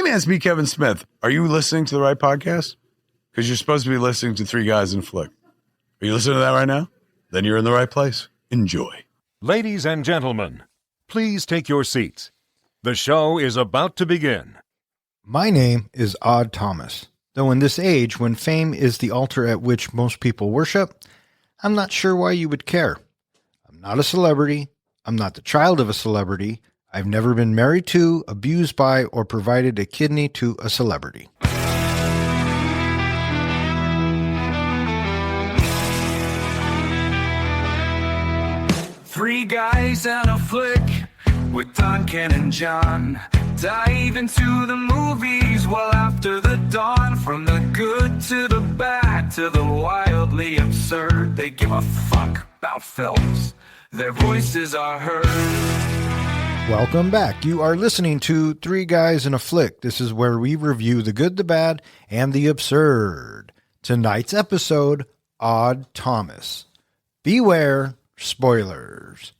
Hey man, it's me, Kevin Smith. Are you listening to the right podcast? Because you're supposed to be listening to Three Guys in a Flick. Are you listening to that right now? Then you're in the right place. Enjoy. Ladies and gentlemen, please take your seats. The show is about to begin. My name is Odd Thomas, though in this age when fame is the altar at which most people worship, I'm not sure why you would care. I'm not a celebrity. I'm not the child of a celebrity. I've never been married to, abused by, or provided a kidney to a celebrity. Three guys and a flick with Duncan and John. Dive into the movies well after the dawn. From the good to the bad to the wildly absurd. They give a fuck about films. Their voices are heard. Welcome back. You are listening to Three Guys in a Flick. This is where we review the good, the bad, and the absurd. Tonight's episode, Odd Thomas. Beware spoilers.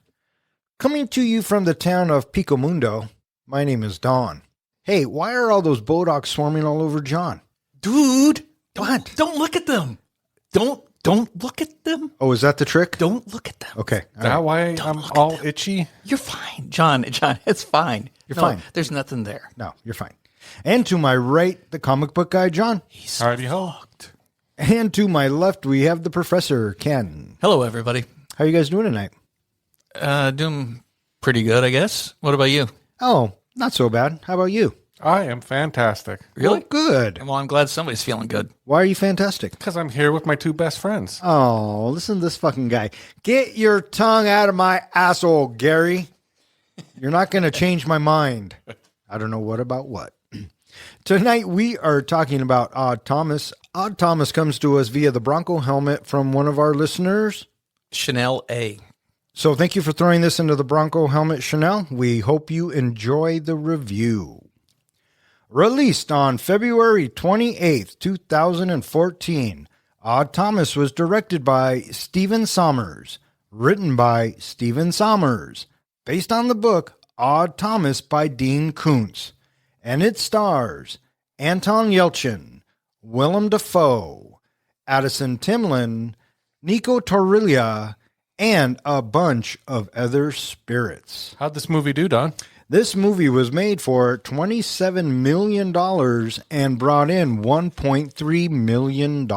Coming to you from the town of Pico Mundo, my name is Don. Hey, why are all those bodachs swarming all over John? Dude, What? don't look at them. Don't look at them. Oh, is that the trick? Don't look at them. Okay. Is that why I'm look at all them. itchy? You're fine, John, it's fine. You're fine. There's nothing there. No, you're fine. And to my right, the comic book guy, John. He's Howdy ho. fucked. And to my left, we have the professor, Ken. Hello, everybody. How you guys doing tonight? Doing pretty good, I guess. What about you? Oh, not so bad. How about you? I am fantastic. Really? Oh, good. Well, I'm glad somebody's feeling good. Why are you fantastic? Because I'm here with my two best friends. Oh, listen to this fucking guy. Get your tongue out of my asshole, Gary. You're not going to change my mind. I don't know what about what. Tonight we are talking about Odd Thomas. Odd Thomas comes to us via the Bronco helmet from one of our listeners. Chanel A. So thank you for throwing this into the Bronco helmet, Chanel. We hope you enjoy the review. Released on February 28th, 2014, Odd Thomas was directed by Stephen Sommers, written by Stephen Sommers, based on the book Odd Thomas by Dean Koontz, and it stars Anton Yelchin, Willem Dafoe, Addison Timlin, Nico Torrilla, and a bunch of other spirits. How'd this movie do, Don? This movie was made for $27 million and brought in $1.3 million.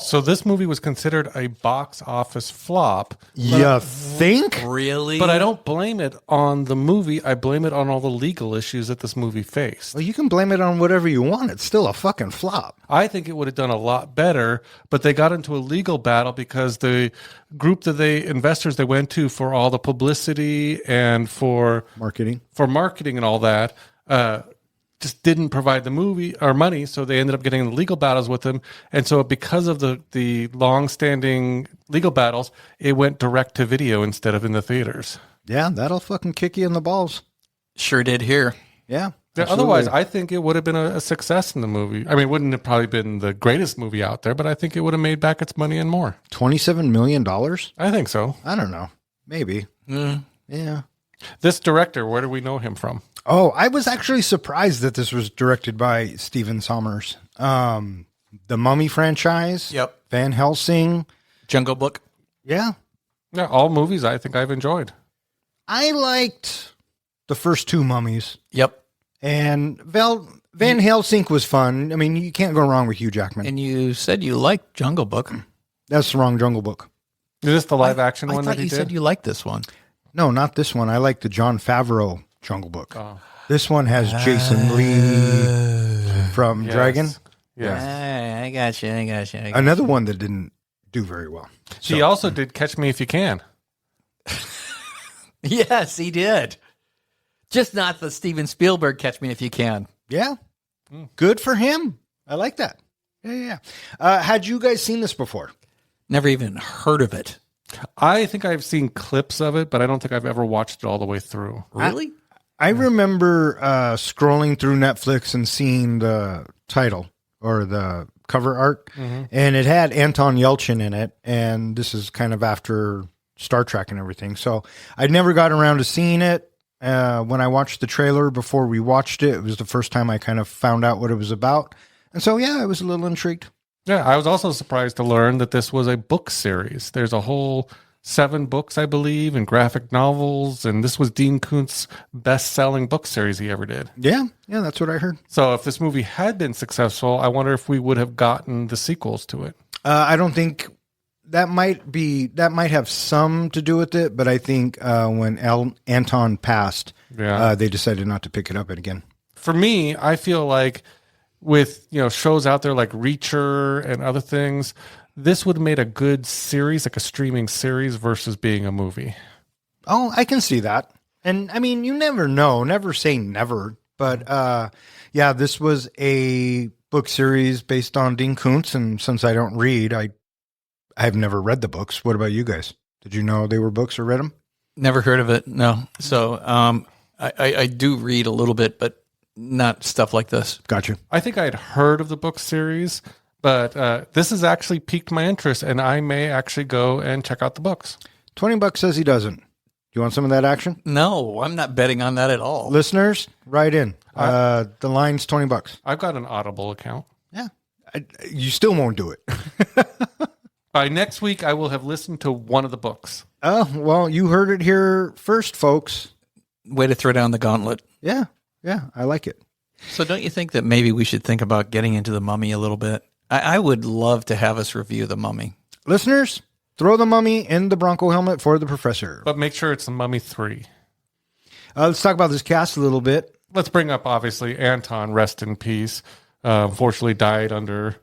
So this movie was considered a box office flop. You think? Really? But I don't blame it on the movie. I blame it on all the legal issues that this movie faced. Well, you can blame it on whatever you want. It's still a fucking flop. I think it would have done a lot better, but they got into a legal battle because the group that investors they went to for all the publicity and for Marketing. marketing and all that, just didn't provide the movie or money, so they ended up getting in legal battles with them. And so because of the long-standing legal battles, it went direct to video instead of in the theaters. Yeah, that'll fucking kick you in the balls. Sure did here. Yeah. Yeah, absolutely. otherwise, I think it would have been a success in the movie. I mean, it wouldn't have probably been the greatest movie out there, but I think it would have made back its money and more. $27 million? I think so. I don't know. Maybe. Yeah. This director, where do we know him from? Oh, I was actually surprised that this was directed by Stephen Sommers. The Mummy franchise. Yep. Van Helsing. Jungle Book. Yeah. Yeah, all movies I think I've enjoyed. I liked the first two Mummies. Yep. And Van Helsing was fun. I mean, you can't go wrong with Hugh Jackman. And you said you liked Jungle Book. That's the wrong Jungle Book. Is this the live action I one thought that he you did? said you liked this one. No, not this one. I like the Jon Favreau Jungle Book. This one has Jason Lee from Yes. Dragon. Yes. I got you. Another one that didn't do very well. He also did Catch Me If You Can. Yes, he did. Just not the Steven Spielberg Catch Me If You Can. Yeah. Good for him. I like that. Yeah. Had you guys seen this before? Never even heard of it. I think I've seen clips of it, but I don't think I've ever watched it all the way through. Really? I remember scrolling through Netflix and seeing the title or the cover art, and it had Anton Yelchin in it, and this is kind of after Star Trek and everything. So I never got around to seeing it, When I watched the trailer before we watched it, it was the first time I kind of found out what it was about. And so, yeah, I was a little intrigued. Yeah, I was also surprised to learn that this was a book series. There's a whole 7 books, I believe, and graphic novels, and this was Dean Koontz's best-selling book series he ever did. Yeah, that's what I heard. So if this movie had been successful, I wonder if we would have gotten the sequels to it. I don't think that might have some to do with it, but I think when Anton passed, they decided not to pick it up again. For me, I feel like with shows out there like Reacher and other things, this would have made a good series, like a streaming series versus being a movie. Oh, I can see that. And I mean, you never know, never say never. But this was a book series based on Dean Koontz. And since I don't read, I've never read the books. What about you guys? Did you know they were books or read them? Never heard of it. No. So I do read a little bit, but not stuff like this. Gotcha. I think I had heard of the book series, but this has actually piqued my interest, and I may actually go and check out the books. $20 says he doesn't. You want some of that action? No, I'm not betting on that at all. Listeners, write in. The line's $20. I've got an Audible account. Yeah. You still won't do it. By next week, I will have listened to one of the books. Oh, well, you heard it here first, folks. Way to throw down the gauntlet. Yeah, I like it. So don't you think that maybe we should think about getting into The Mummy a little bit? I would love to have us review The Mummy. Listeners, throw The Mummy in the Bronco helmet for the professor. But make sure it's The Mummy 3. Let's talk about this cast a little bit. Let's bring up, obviously, Anton, rest in peace. Unfortunately died under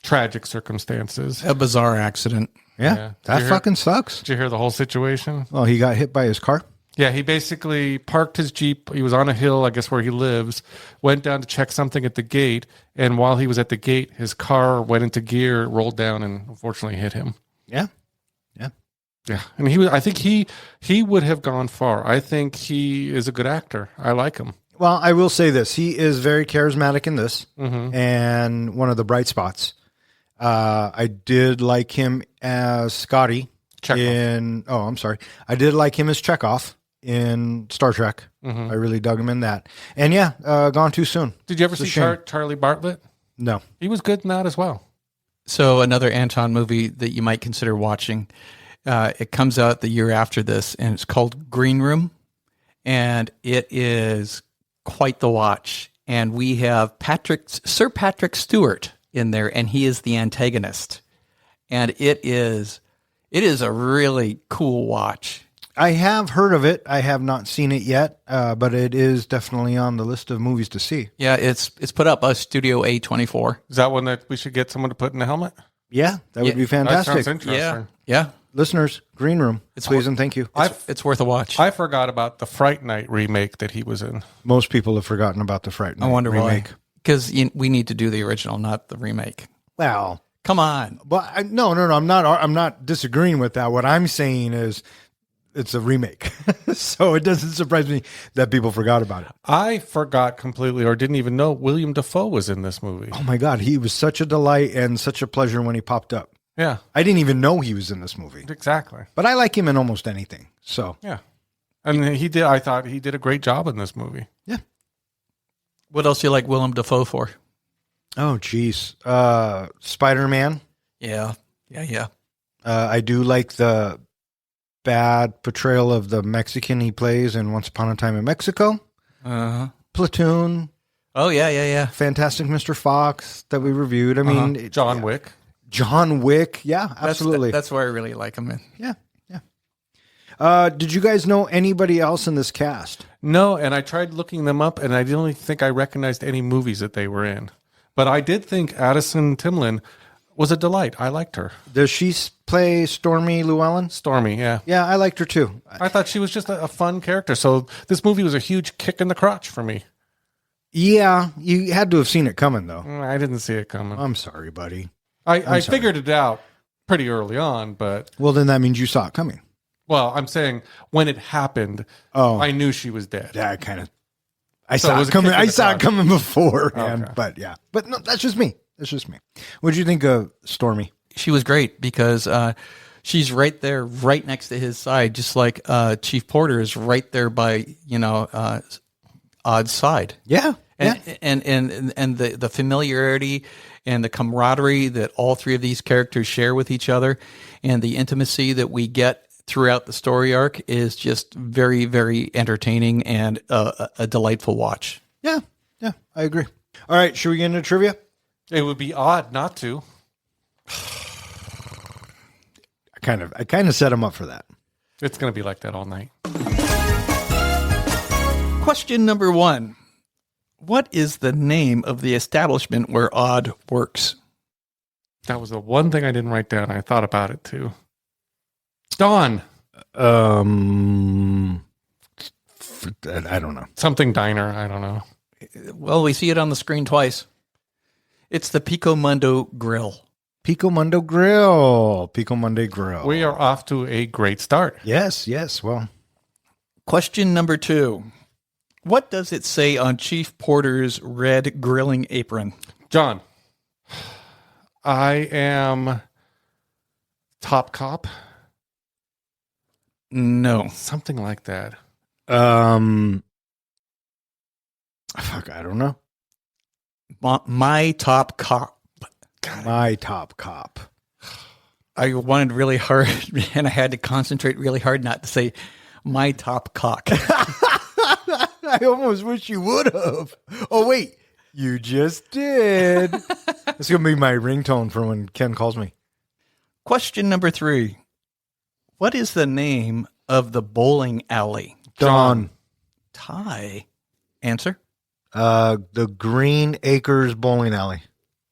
tragic circumstances. A bizarre accident. Yeah. That fucking sucks. Did you hear the whole situation? Well, he got hit by his car. Yeah, he basically parked his Jeep. He was on a hill, I guess, where he lives, went down to check something at the gate, and while he was at the gate, his car went into gear, rolled down, and unfortunately hit him. Yeah. Yeah, and I think he would have gone far. I think he is a good actor. I like him. Well, I will say this. He is very charismatic in this, and one of the bright spots. I did like him as Scotty Chekhov. I did like him as Chekhov in Star Trek. I really dug him in that. And gone too soon. Did you ever see Charlie Bartlett? No. He was good in that as well. So another Anton movie that you might consider watching. It comes out the year after this, and it's called Green Room, and it is quite the watch. And we have Sir Patrick Stewart in there, and he is the antagonist. And it is a really cool watch. I have heard of it. I have not seen it yet, but it is definitely on the list of movies to see. Yeah, it's put up by Studio A24. Is that one that we should get someone to put in the helmet? Yeah, that would be fantastic. That sounds interesting. Yeah. Listeners, Green Room, please and thank you. It's worth a watch. I forgot about the Fright Night remake that he was in. Most people have forgotten about the Fright Night I wonder remake. why. Because we need to do the original, not the remake. Well, come on. But no. I'm not disagreeing with that. What I'm saying is it's a remake. So it doesn't surprise me that people forgot about it. I forgot completely or didn't even know Willem Dafoe was in this movie. Oh my God. He was such a delight and such a pleasure when he popped up. Yeah. I didn't even know he was in this movie. Exactly. But I like him in almost anything. So yeah. And I thought he did a great job in this movie. Yeah. What else do you like Willem Dafoe for? Oh, geez. Spider-Man. Yeah. I do like the bad portrayal of the Mexican he plays in Once Upon a Time in Mexico. Platoon. Oh, yeah. Fantastic Mr. Fox that we reviewed. I mean, John Wick. John Wick. Yeah, absolutely. That's where I really like him in. Yeah. Did you guys know anybody else in this cast? No, and I tried looking them up, and I didn't think I recognized any movies that they were in. But I did think Addison Timlin was a delight. I liked her. Does she play Stormy Llewellyn? Stormy, yeah. Yeah, I liked her too. I thought she was just a fun character. So this movie was a huge kick in the crotch for me. Yeah, you had to have seen it coming, though. I didn't see it coming. I'm sorry, buddy. I figured it out pretty early on, but... Well, then that means you saw it coming. Well, I'm saying when it happened, I knew she was dead. Yeah, kind of. I saw it coming. I saw it coming before, but yeah. But no, that's just me. What did you think of Stormy? She was great because She's right there, right next to his side, just like Chief Porter is right there by, Odd's side. Yeah. And the familiarity and the camaraderie that all three of these characters share with each other, and the intimacy that we get throughout the story arc is just very, very entertaining and a delightful watch. Yeah. Yeah. I agree. All right. Should we get into trivia? It would be odd not to. I kind of set him up for that. It's going to be like that all night. Question number 1. What is the name of the establishment where Odd works? That was the one thing I didn't write down. I thought about it too. Dawn. I don't know. Something diner. I don't know. Well, we see it on the screen twice. It's the Pico Mundo Grill. Pico Mundo Grill. Pico Monday Grill. We are off to a great start. Yes. Yes. Well, Question number 2. What does it say on Chief Porter's red grilling apron? John, I am top cop. No. Something like that. fuck, I don't know. My top cop. My top cop. I wanted really hard, and I had to concentrate really hard not to say my top cock. I almost wish you would have. Oh, wait. You just did. It's going to be my ringtone for when Ken calls me. Question number 3. What is the name of the bowling alley? Dawn. Ty. Answer? The Green Acres Bowling Alley.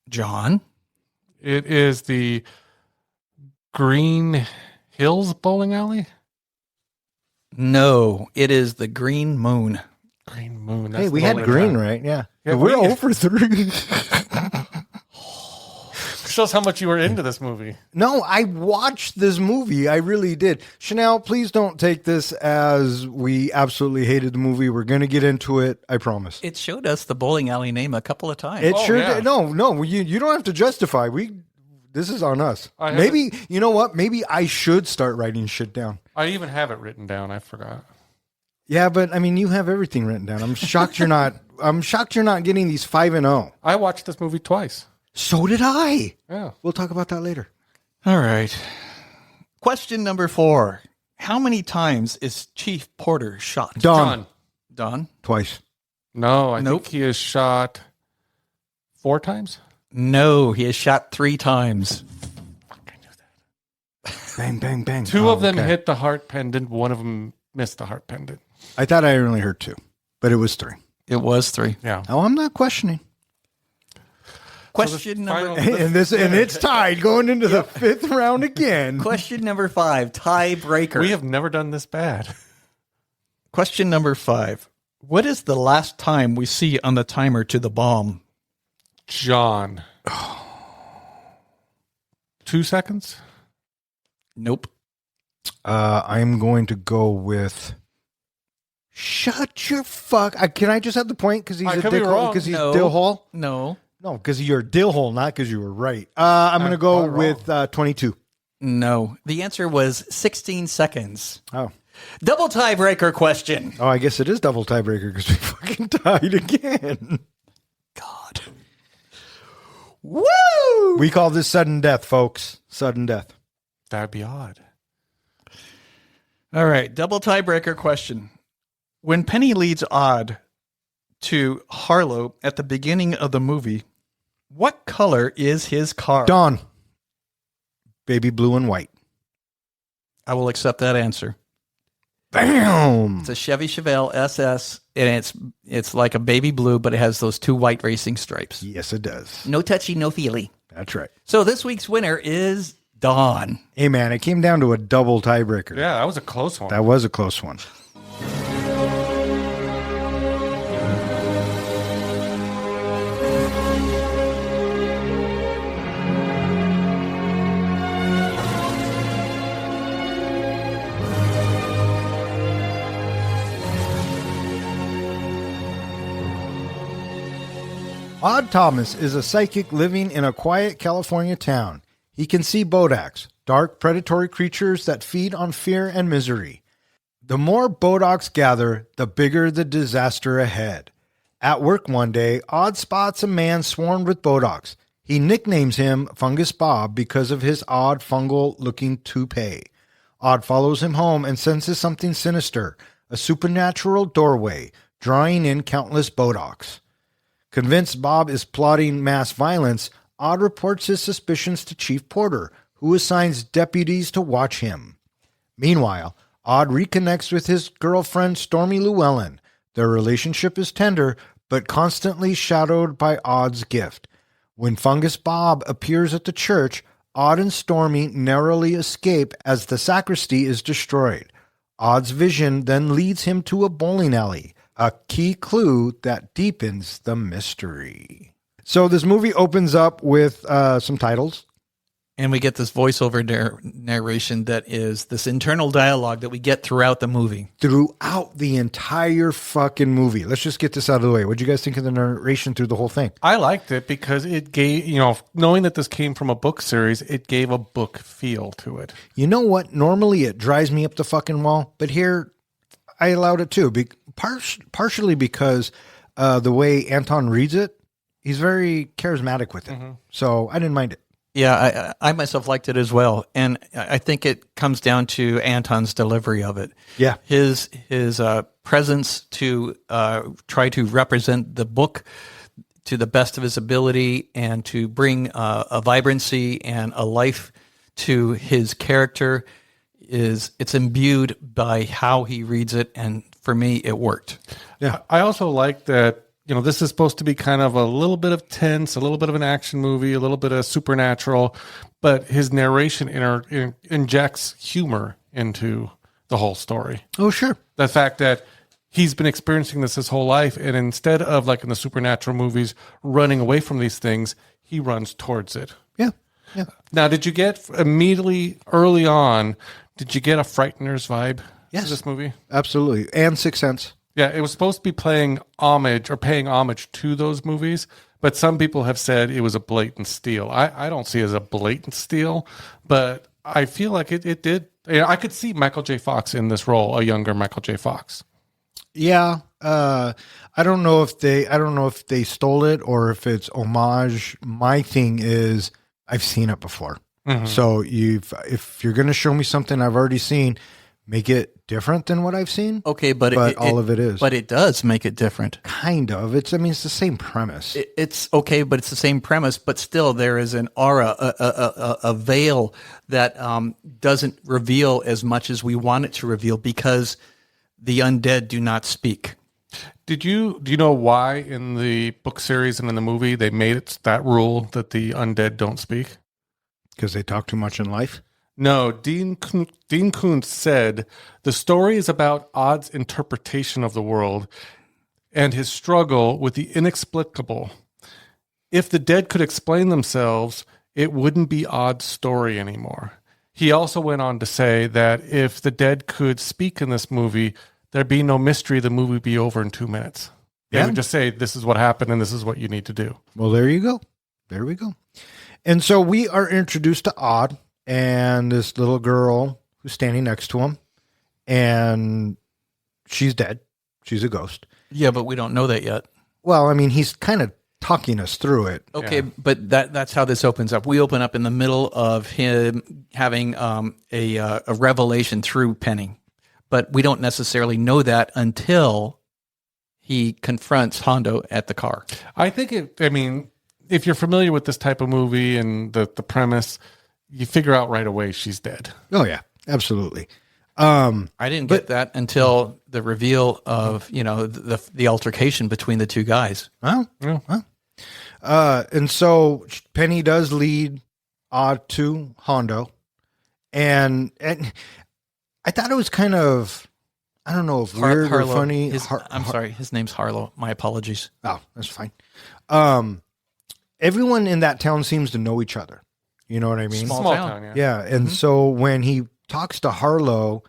John. It is the Green Hills Bowling Alley? No, it is the Green Moon. Green Moon. Hey, we had green, right? Yeah. Yeah, We're we- 0 for 3. Shows how much you were into this movie. No, I watched this movie. I really did. Chanel, please don't take this as we absolutely hated the movie. We're going to get into it. I promise. It showed us the bowling alley name a couple of times. It Oh, sure yeah. did. No, you don't have to justify. This is on us. I have Maybe, you know what? Maybe I should start writing shit down. I even have it written down. I forgot. Yeah, but I mean, you have everything written down. I'm shocked you're not. I'm shocked you're not getting these 5-0. I watched this movie twice. So did I. Yeah. We'll talk about that later. All right. Question number 4. How many times is Chief Porter shot? Dawn. Don? Twice. No, I Nope. think he is shot 4 times. No, he is shot 3 times. Bang, bang, bang. 2 of them okay. hit the heart pendant. 1 of them missed the heart pendant. I thought I only heard 2, but it was 3. It was 3. Yeah. Oh, I'm not questioning. Question number And it's tied going into the 5th round again. Question number 5, tiebreaker. We have never done this bad. Question number 5. What is the last time we see on the timer to the bomb? John. 2 seconds? Nope. I'm going to go with. Shut your fuck. Can I just have the point because he's I a could be dickhole? wrong. Because he's No. dill hole? No. No, because you're a dill hole, not because you were right. I'm going to go not with 22. No. The answer was 16 seconds. Oh. Double tiebreaker question. Oh, I guess it is double tiebreaker because we fucking tied again. God. Woo! We call this sudden death, folks. Sudden death. That'd be odd. All right. Double tiebreaker question. When Penny leads Odd to Harlow at the beginning of the movie, what color is his car? Dawn. Baby blue and white. I will accept that answer. Bam. It's a Chevy Chevelle SS, and it's like a baby blue, but it has those 2 white racing stripes. Yes, it does. No touchy, no feely. That's right. So this week's winner is Dawn. Hey, man, it came down to a double tiebreaker. Yeah, that was a close one. That was a close one. Odd Thomas is a psychic living in a quiet California town. He can see bodachs, dark predatory creatures that feed on fear and misery. The more bodachs gather, the bigger the disaster ahead. At work one day, Odd spots a man swarmed with bodachs. He nicknames him Fungus Bob because of his odd fungal-looking toupee. Odd follows him home and senses something sinister, a supernatural doorway, drawing in countless bodachs. Convinced Bob is plotting mass violence, Odd reports his suspicions to Chief Porter, who assigns deputies to watch him. Meanwhile, Odd reconnects with his girlfriend Stormy Llewellyn. Their relationship is tender, but constantly shadowed by Odd's gift. When Fungus Bob appears at the church, Odd and Stormy narrowly escape as the sacristy is destroyed. Odd's vision then leads him to a bowling alley, a key clue that deepens the mystery. So this movie opens up with some titles. And we get this voiceover narration that is this internal dialogue that we get throughout the movie. Throughout the entire fucking movie. Let's just get this out of the way. What did you guys think of the narration through the whole thing? I liked it because it gave, knowing that this came from a book series, it gave a book feel to it. You know what? Normally it drives me up the fucking wall, but here I allowed it too. Partially because the way Anton reads it, he's very charismatic with it. Mm-hmm. So I didn't mind it. Yeah, I myself liked it as well, and I think it comes down to Anton's delivery of it. Yeah, his presence to try to represent the book to the best of his ability, and to bring a vibrancy and a life to his character it's imbued by how he reads it, and for me, it worked. Yeah, I also like that. This is supposed to be kind of a little bit of tense, a little bit of an action movie, a little bit of supernatural, but his narration injects humor into the whole story. Oh, sure. The fact that he's been experiencing this his whole life, and instead of, like in the supernatural movies, running away from these things, he runs towards it. Yeah. Yeah. Now, did you get immediately early on, did you get a Frighteners vibe to this movie? Absolutely. And Sixth Sense. Yeah, it was supposed to be paying homage to those movies, but some people have said it was a blatant steal. I don't see it as a blatant steal, but I feel like it did. I could see Michael J. Fox in this role, a younger Michael J. Fox. Yeah, I don't know if they stole it or if it's homage. My thing is I've seen it before, so if you're going to show me something I've already seen, make it different than what I've seen. Okay, but all of it is. But it does make it different. Kind of. It's the same premise. It's okay, but it's the same premise. But still, there is an aura, a veil that doesn't reveal as much as we want it to reveal, because the undead do not speak. Do you know why in the book series and in the movie they made it that rule that the undead don't speak? Because they talk too much in life? No, Dean Koontz said the story is about Odd's interpretation of the world and his struggle with the inexplicable. If the dead could explain themselves, it wouldn't be Odd's story anymore. He also went on to say that if the dead could speak in this movie, there'd be no mystery. The movie would be over in 2 minutes. They would just say, this is what happened and this is what you need to do. Well, there you go. There we go. And so we are introduced to Odd and this little girl who's standing next to him, and she's dead. She's a ghost. Yeah, but we don't know that yet. Well, I mean, he's kind of talking us through it. Okay, but that's how this opens up. We open up in the middle of him having a revelation through Penny, but we don't necessarily know that until he confronts Hondo at the car. I think if you're familiar with this type of movie and the premise, you figure out right away she's dead. Oh yeah, absolutely. I didn't get that until the reveal of the altercation between the two guys. Oh, yeah. And so Penny does lead Odd to Hondo, and I thought it was kind of, I don't know if weird or funny. I'm sorry, his name's Harlow. My apologies. Oh, that's fine. Everyone in that town seems to know each other. You know what I mean? Small town. Yeah. And so when he talks to Harlow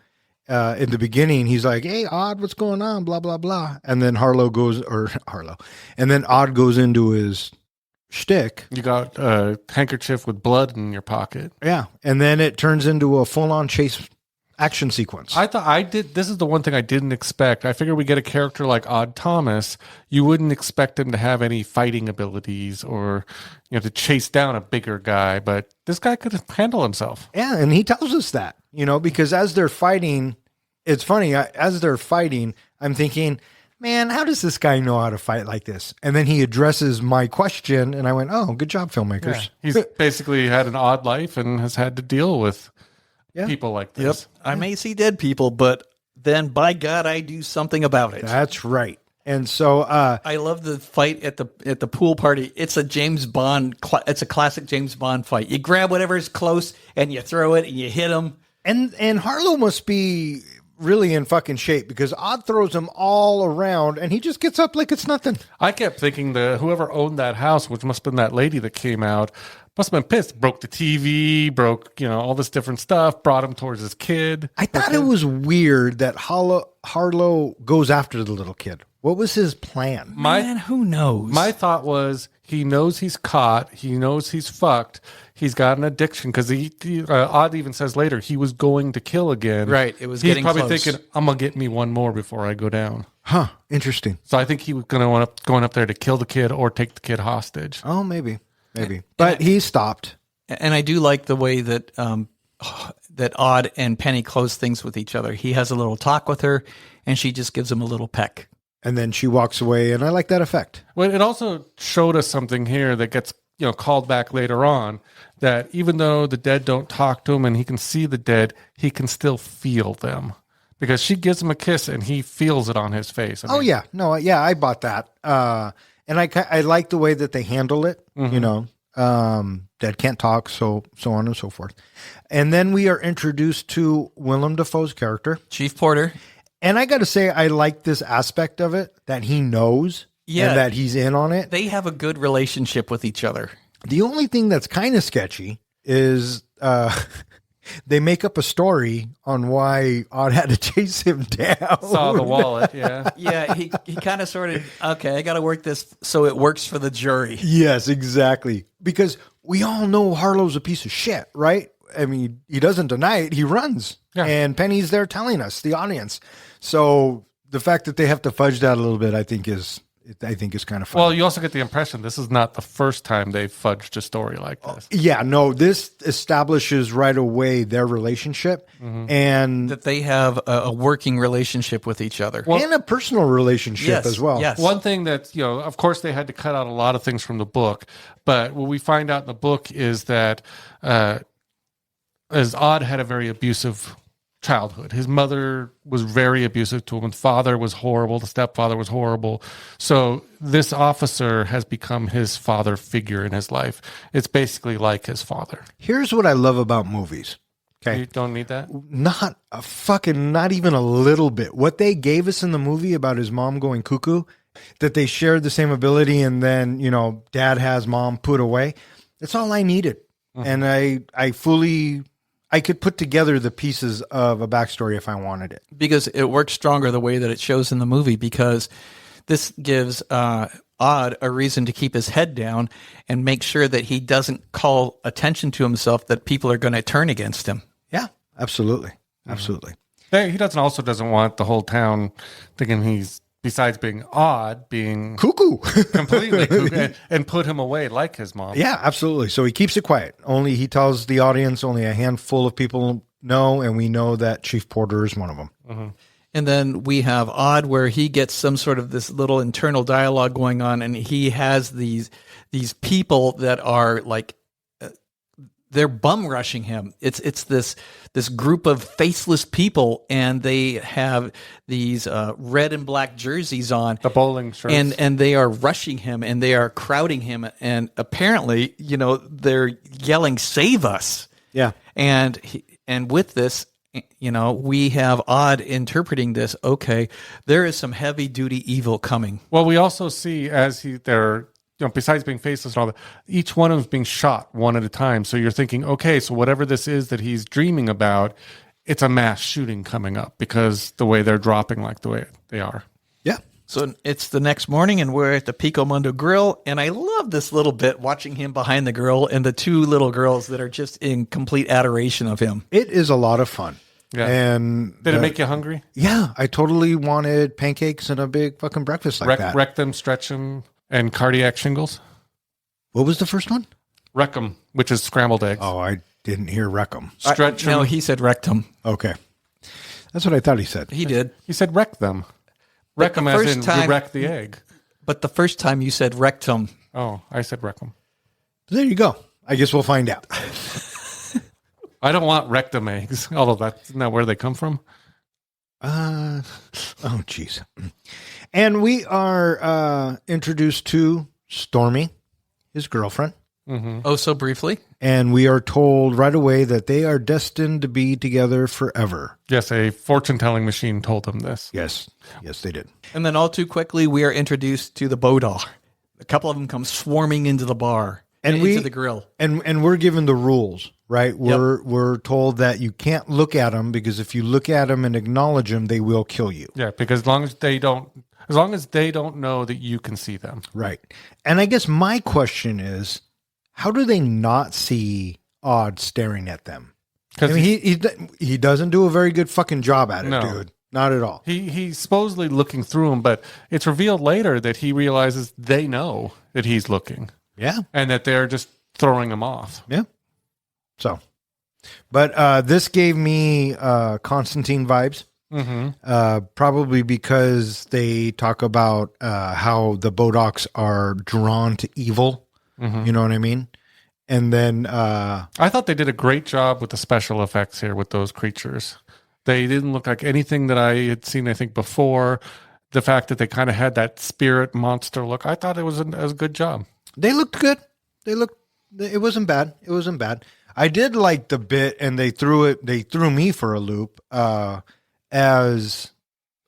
in the beginning, he's like, "Hey, Odd, what's going on? Blah, blah, blah." And then Odd goes into his shtick. You got a handkerchief with blood in your pocket. Yeah. And then it turns into a full-on chase action sequence. This is the one thing I didn't expect. I figured we get a character like Odd Thomas. You wouldn't expect him to have any fighting abilities or, to chase down a bigger guy, but this guy could handle himself. Yeah, and he tells us that, because as they're fighting, it's funny, as they're fighting, I'm thinking, man, how does this guy know how to fight like this? And then he addresses my question, and I went, oh, good job, filmmakers. Yeah. He's basically had an odd life and has had to deal with people like this. Yep. I may see dead people, but then by God, I do something about it. That's right. And so I love the fight at the pool party. It's a James Bond. It's a classic James Bond fight. You grab whatever's close and you throw it and you hit him. And Harlow must be really in fucking shape because Odd throws him all around and he just gets up like it's nothing. I kept thinking whoever owned that house, which must have been that lady that came out, must have been pissed. Broke the TV, broke, all this different stuff, brought him towards his kid. I thought it was weird that Harlow goes after the little kid. What was his plan? Man, who knows? My thought was he knows he's caught. He knows he's fucked. He's got an addiction because Odd even says later he was going to kill again. Right. It was He's getting probably close. thinking, I'm going to get me one more before I go down. Huh. Interesting. So I think he was going up there to kill the kid or take the kid hostage. Oh, maybe. But he stopped. And I do like the way that that Odd and Penny close things with each other. He has a little talk with her, and she just gives him a little peck. And then she walks away, and I like that effect. Well, it also showed us something here that gets called back later on, that even though the dead don't talk to him and he can see the dead, he can still feel them. Because she gives him a kiss and he feels it on his face. I bought that. And I like the way that they handle it, dead can't talk, so on and so forth. And then we are introduced to Willem Dafoe's character, Chief Porter. And I got to say, I like this aspect of it, that he knows and that he's in on it. They have a good relationship with each other. The only thing that's kind of sketchy is they make up a story on why Odd had to chase him down. Saw the wallet, yeah. Yeah, he kind of sort of, okay, I got to work this so it works for the jury. Yes, exactly. Because we all know Harlow's a piece of shit, right? I mean, he doesn't deny it. He runs. Yeah. And Penny's there telling us, the audience. So the fact that they have to fudge that a little bit, I think is kind of funny. Well, you also get the impression this is not the first time they've fudged a story like this. Yeah, no, this establishes right away their relationship and that they have a working relationship with each other. And a personal relationship as well. Yes. One thing that, of course they had to cut out a lot of things from the book, but what we find out in the book is that as Odd had a very abusive childhood. His mother was very abusive to him. His father was horrible. The stepfather was horrible. So this officer has become his father figure in his life. It's basically like his father. Here's what I love about movies. Okay. You don't need that? Not even a little bit. What they gave us in the movie about his mom going cuckoo, that they shared the same ability and then, dad has mom put away. That's all I needed. And I could put together the pieces of a backstory if I wanted it. Because it works stronger the way that it shows in the movie, because this gives Odd a reason to keep his head down and make sure that he doesn't call attention to himself, that people are going to turn against him. Yeah, absolutely. Absolutely. He doesn't want the whole town thinking he's, besides being odd, being cuckoo, completely cuckoo, and put him away like his mom. Yeah, absolutely. So he keeps it quiet. He tells the audience only a handful of people know, and we know that Chief Porter is one of them. Mm-hmm. And then we have Odd, where he gets some sort of this little internal dialogue going on, and he has these people that are like, they're bum rushing him. It's this group of faceless people, and they have these red and black jerseys on, the bowling shirts, and they are rushing him, and they are crowding him, and apparently, they're yelling, "Save us!" Yeah, and with this, we have Odd interpreting this. Okay, there is some heavy duty evil coming. Well, we also see as they're. Besides being faceless and all that, each one of them is being shot one at a time. So you're thinking, okay, so whatever this is that he's dreaming about, it's a mass shooting coming up because the way they're dropping like the way they are. Yeah, So it's the next morning, and we're at the Pico Mundo Grill, and I love this little bit watching him behind the grill and the two little girls that are just in complete adoration of him. It is a lot of fun. Yeah. And Did it make you hungry? Yeah, I totally wanted pancakes and a big fucking breakfast like that. Rectum, stretchum, and cardiac shingles. What was the first one? Rectum, which is scrambled eggs. Oh, I didn't hear rectum. Stretchum. No, he said rectum. Okay. That's what I thought he said. He did. He said wreck them. Rectum the as first in time- you wreck the egg. But the first time you said rectum. Oh, I said rectum. There you go. I guess we'll find out. I don't want rectum eggs, although that's not where they come from. Oh, jeez. And we are introduced to Stormy, his girlfriend. Oh, so briefly. And we are told right away that they are destined to be together forever. Yes, a fortune-telling machine told them this. Yes. Yes, they did. And then all too quickly, we are introduced to the bodach. A couple of them come swarming into the bar and into the grill. And we're given the rules, right? We're told that you can't look at them because if you look at them and acknowledge them, they will kill you. Yeah, because as long as they don't know that you can see them. Right. And I guess my question is, how do they not see Odd staring at them? I mean, he doesn't do a very good fucking job at it, No. dude. Not at all. He's supposedly looking through them, but it's revealed later that he realizes they know that he's looking Yeah. and that they're just throwing him off. Yeah. So, but this gave me Constantine vibes. Probably because they talk about how the bodachs are drawn to evil. You know what I mean? And then I thought they did a great job with the special effects here with those creatures. They didn't look like anything that I had seen, I think, before. The fact that they kind of had that spirit monster look, I thought it was a good job. they looked good. It wasn't bad. It wasn't bad. I did like the bit, and they threw me for a loop as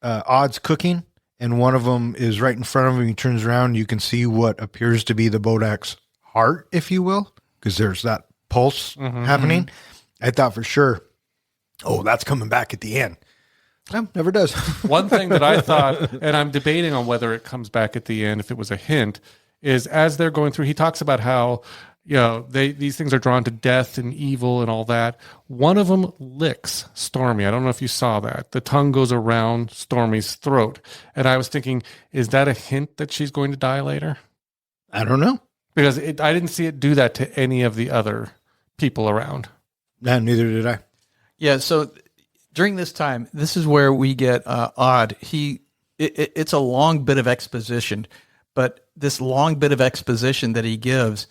Odd's cooking. And one of them is right in front of him. He turns around, and you can see what appears to be the bodach's heart, if you will, because there's that pulse happening. I thought for sure, oh, that's coming back at the end. No, never does. One thing that I thought, and I'm debating on whether it comes back at the end, if it was a hint, is as they're going through, he talks about how, these things are drawn to death and evil and all that. One of them licks Stormy. I don't know if you saw that. The tongue goes around Stormy's throat. And I was thinking, is that a hint that she's going to die later? I don't know. Because I didn't see it do that to any of the other people around. No, neither did I. Yeah, so during this time, this is where we get Odd. It's a long bit of exposition, but this long bit of exposition that he gives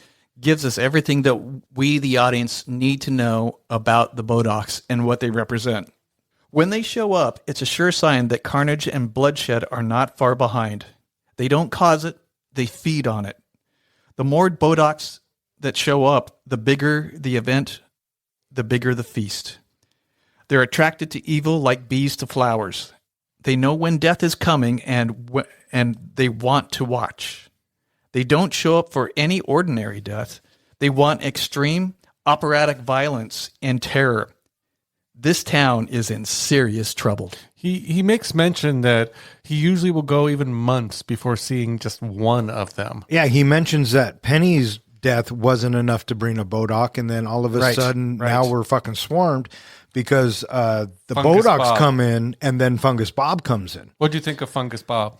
us everything that we, the audience, need to know about the bodachs and what they represent. When they show up, it's a sure sign that carnage and bloodshed are not far behind. They don't cause it, they feed on it. The more bodachs that show up, the bigger the event, the bigger the feast. They're attracted to evil like bees to flowers. They know when death is coming and they want to watch. They don't show up for any ordinary death. They want extreme operatic violence and terror. This town is in serious trouble. He makes mention that he usually will go even months before seeing just one of them. Yeah, he mentions that Penny's death wasn't enough to bring a bodach, and then all of a sudden now we're fucking swarmed because the Fungus bodachs Bob. come in, and then Fungus Bob comes in. What do you think of Fungus Bob?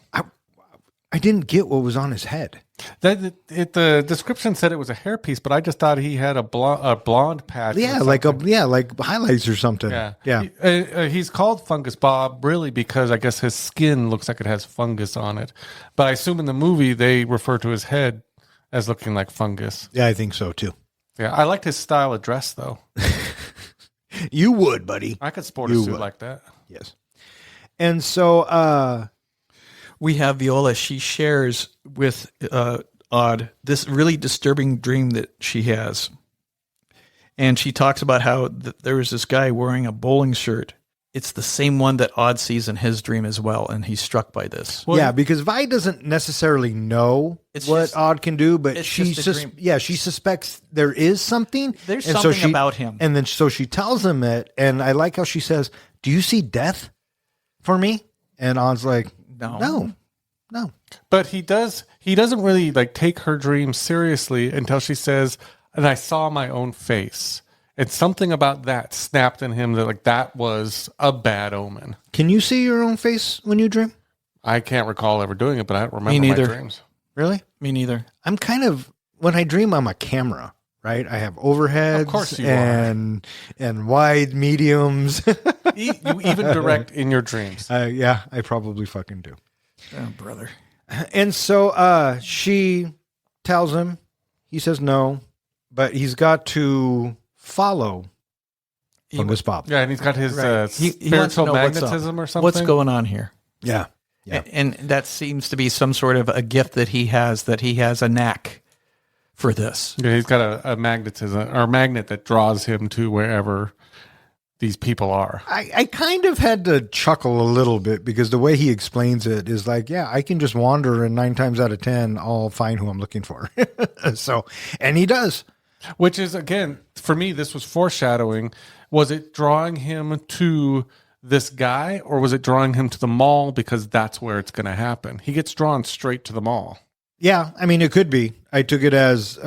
I didn't get what was on his head. The description said it was a hairpiece, but I just thought he had a blonde patch. Yeah, like highlights or something. Yeah. He's called Fungus Bob really because I guess his skin looks like it has fungus on it. But I assume in the movie they refer to his head as looking like fungus. Yeah, I think so too. Yeah, I liked his style of dress though. You would, buddy. I could sport a suit like that. Yes. And so We have Viola. She shares with Odd this really disturbing dream that she has. And she talks about how there was this guy wearing a bowling shirt. It's the same one that Odd sees in his dream as well, and he's struck by this. yeah, because Vi doesn't necessarily know what Odd can do, but she suspects there is something. There's and something about him. And then so she tells him it, and I like how she says, "Do you see death for me?" And Odd's like, "No." No. But he doesn't really like take her dreams seriously until she says, and I saw my own face. And something about that snapped in him that like that was a bad omen. Can you see your own face when you dream? I can't recall ever doing it, but I don't remember Me neither. my dreams. Really? Me neither. I'm kind of, when I dream, I'm a camera, right? I have overheads Of course you and wide mediums. You even direct in your dreams. Yeah, I probably fucking do. Oh, brother. And so she tells him, he says no, but he's got to follow Fungus Bob. Yeah, and he's got his Right. He wants to spiritual know what's up. magnetism or something. What's going on here? Yeah. Yeah. And that seems to be some sort of a gift that he has a knack for this. Yeah, he's got a magnetism or magnet that draws him to wherever these people are. I kind of had to chuckle a little bit because the way he explains it is like, yeah, I can just wander and 9 times out of 10, I'll find who I'm looking for. So, and he does. Which is, again, for me, this was foreshadowing. Was it drawing him to this guy, or was it drawing him to the mall because that's where it's going to happen? He gets drawn straight to the mall. Yeah, I mean, it could be. I took it as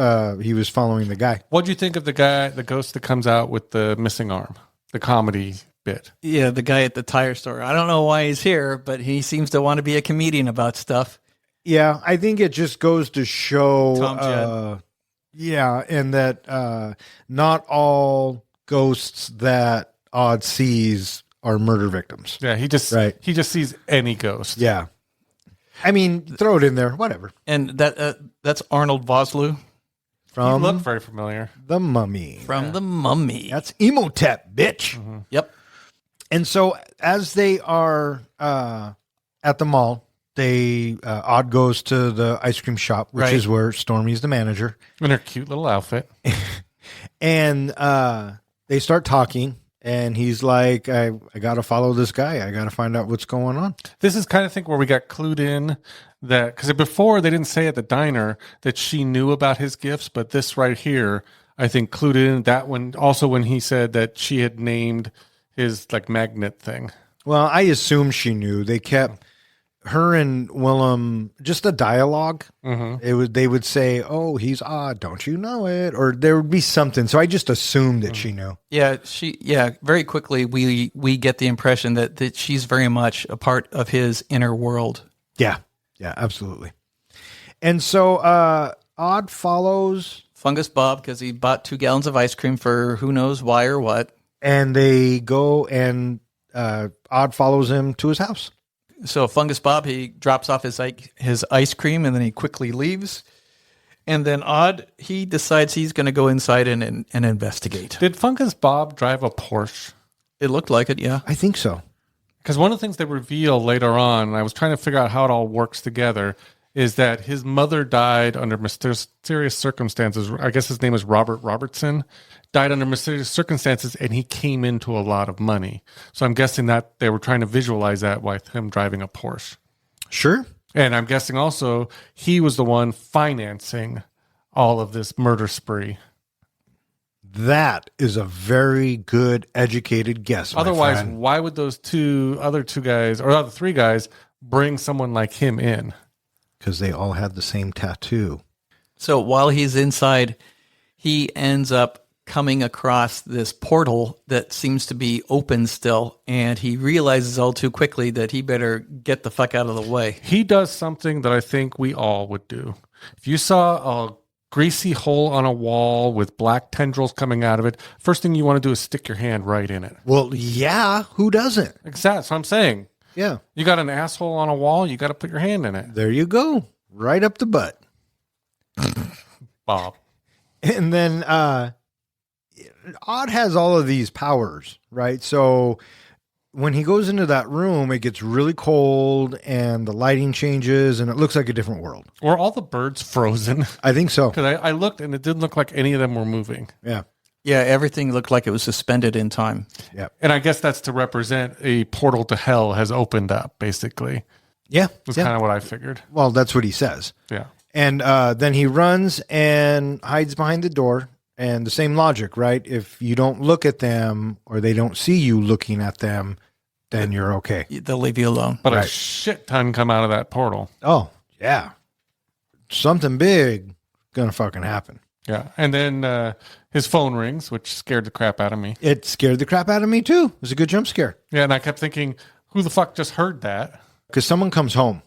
he was following the guy. What'd you think of the guy, the ghost that comes out with the missing arm, the comedy bit? Yeah, the guy at the tire store. I don't know why he's here, but he seems to want to be a comedian about stuff. Yeah, I think it just goes to show, Tom Jed. yeah, and that not all ghosts that Odd sees are murder victims. Yeah, he just sees any ghost. Yeah. I mean, throw it in there, whatever. And that's Arnold Vosloo He From looked very familiar. The Mummy. from The Mummy. That's Emotep, bitch. Yep. And so as they are at the mall, Odd goes to the ice cream shop, which Right. is where Stormy's the manager. In her cute little outfit. And they start talking, and he's like, I got to follow this guy. I got to find out what's going on. This is kind of thing where we got clued in that, because before they didn't say at the diner that she knew about his gifts, but this right here, I think clued in that when also when he said that she had named his like magnet thing. Well, I assume she knew. They kept her and Willem, just a dialogue. They would say, "Oh, he's odd, don't you know it?" Or there would be something. So I just assumed that she knew. Yeah, very quickly we get the impression that she's very much a part of his inner world. Yeah, absolutely. And so Odd follows, Fungus Bob, because he bought 2 gallons of ice cream for who knows why or what. and they go, and Odd follows him to his house. So Fungus Bob, he drops off his ice cream, and then he quickly leaves. And then Odd, he decides he's going to go inside and investigate. Did Fungus Bob drive a Porsche? It looked like it, yeah. I think so. Because one of the things they reveal later on, and I was trying to figure out how it all works together, is that his mother died under mysterious circumstances. I guess his name is Robert Robertson. Died under mysterious circumstances, and he came into a lot of money. So I'm guessing that they were trying to visualize that with him driving a Porsche. Sure. And I'm guessing also he was the one financing all of this murder spree. That is a very good, educated guess. Otherwise, my friend. why would those other two guys, or other 3 guys, bring someone like him in? Because they all had the same tattoo. So while he's inside, he ends up coming across this portal that seems to be open still, and he realizes all too quickly that he better get the fuck out of the way. He does something that I think we all would do. If you saw a greasy hole on a wall with black tendrils coming out of it, first thing you want to do is stick your hand right in it. Well, yeah, who doesn't? Exactly. That's what I'm saying. Yeah. You got an asshole on a wall, you got to put your hand in it. There you go. Right up the butt. Bob. And then Odd has all of these powers, right? So when he goes into that room, it gets really cold and the lighting changes and it looks like a different world. Were all the birds frozen? I think so. Because I looked and it didn't look like any of them were moving. Yeah. Yeah, everything looked like it was suspended in time. Yeah. And I guess that's to represent a portal to hell has opened up, basically. Yeah. That's Yeah. kind of what I figured. Well, that's what he says. Yeah. And then he runs and hides behind the door. And the same logic, right? If you don't look at them or they don't see you looking at them, then you're okay. They'll leave you alone. But a Right. shit ton come out of that portal. Oh, yeah. Something big gonna fucking happen. Yeah. And then his phone rings, which scared the crap out of me. It scared the crap out of me too. It was a good jump scare. Yeah. And I kept thinking, who the fuck just heard that? Because someone comes home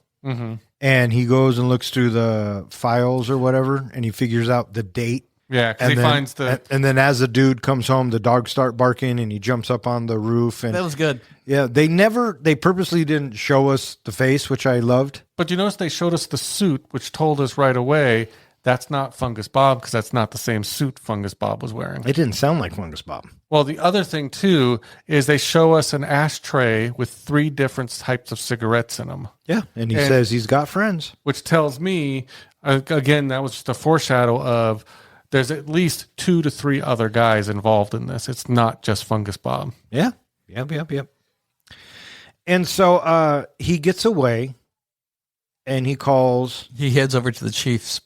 and he goes and looks through the files or whatever, and he figures out the date. Yeah. Because he then, finds the. and then as the dude comes home, the dogs start barking and he jumps up on the roof. And That was good. yeah, they purposely didn't show us the face, which I loved. But you notice they showed us the suit, which told us right away that's not Fungus Bob because that's not the same suit Fungus Bob was wearing. It didn't sound like Fungus Bob. Well, the other thing, too, is they show us an ashtray with 3 different types of cigarettes in them, Yeah, and he says he's got friends. which tells me, again, that was just a foreshadow of there's at least 2 to 3 other guys involved in this. It's not just Fungus Bob. Yeah, yep. And so he gets away, and he calls. He heads over to the chief's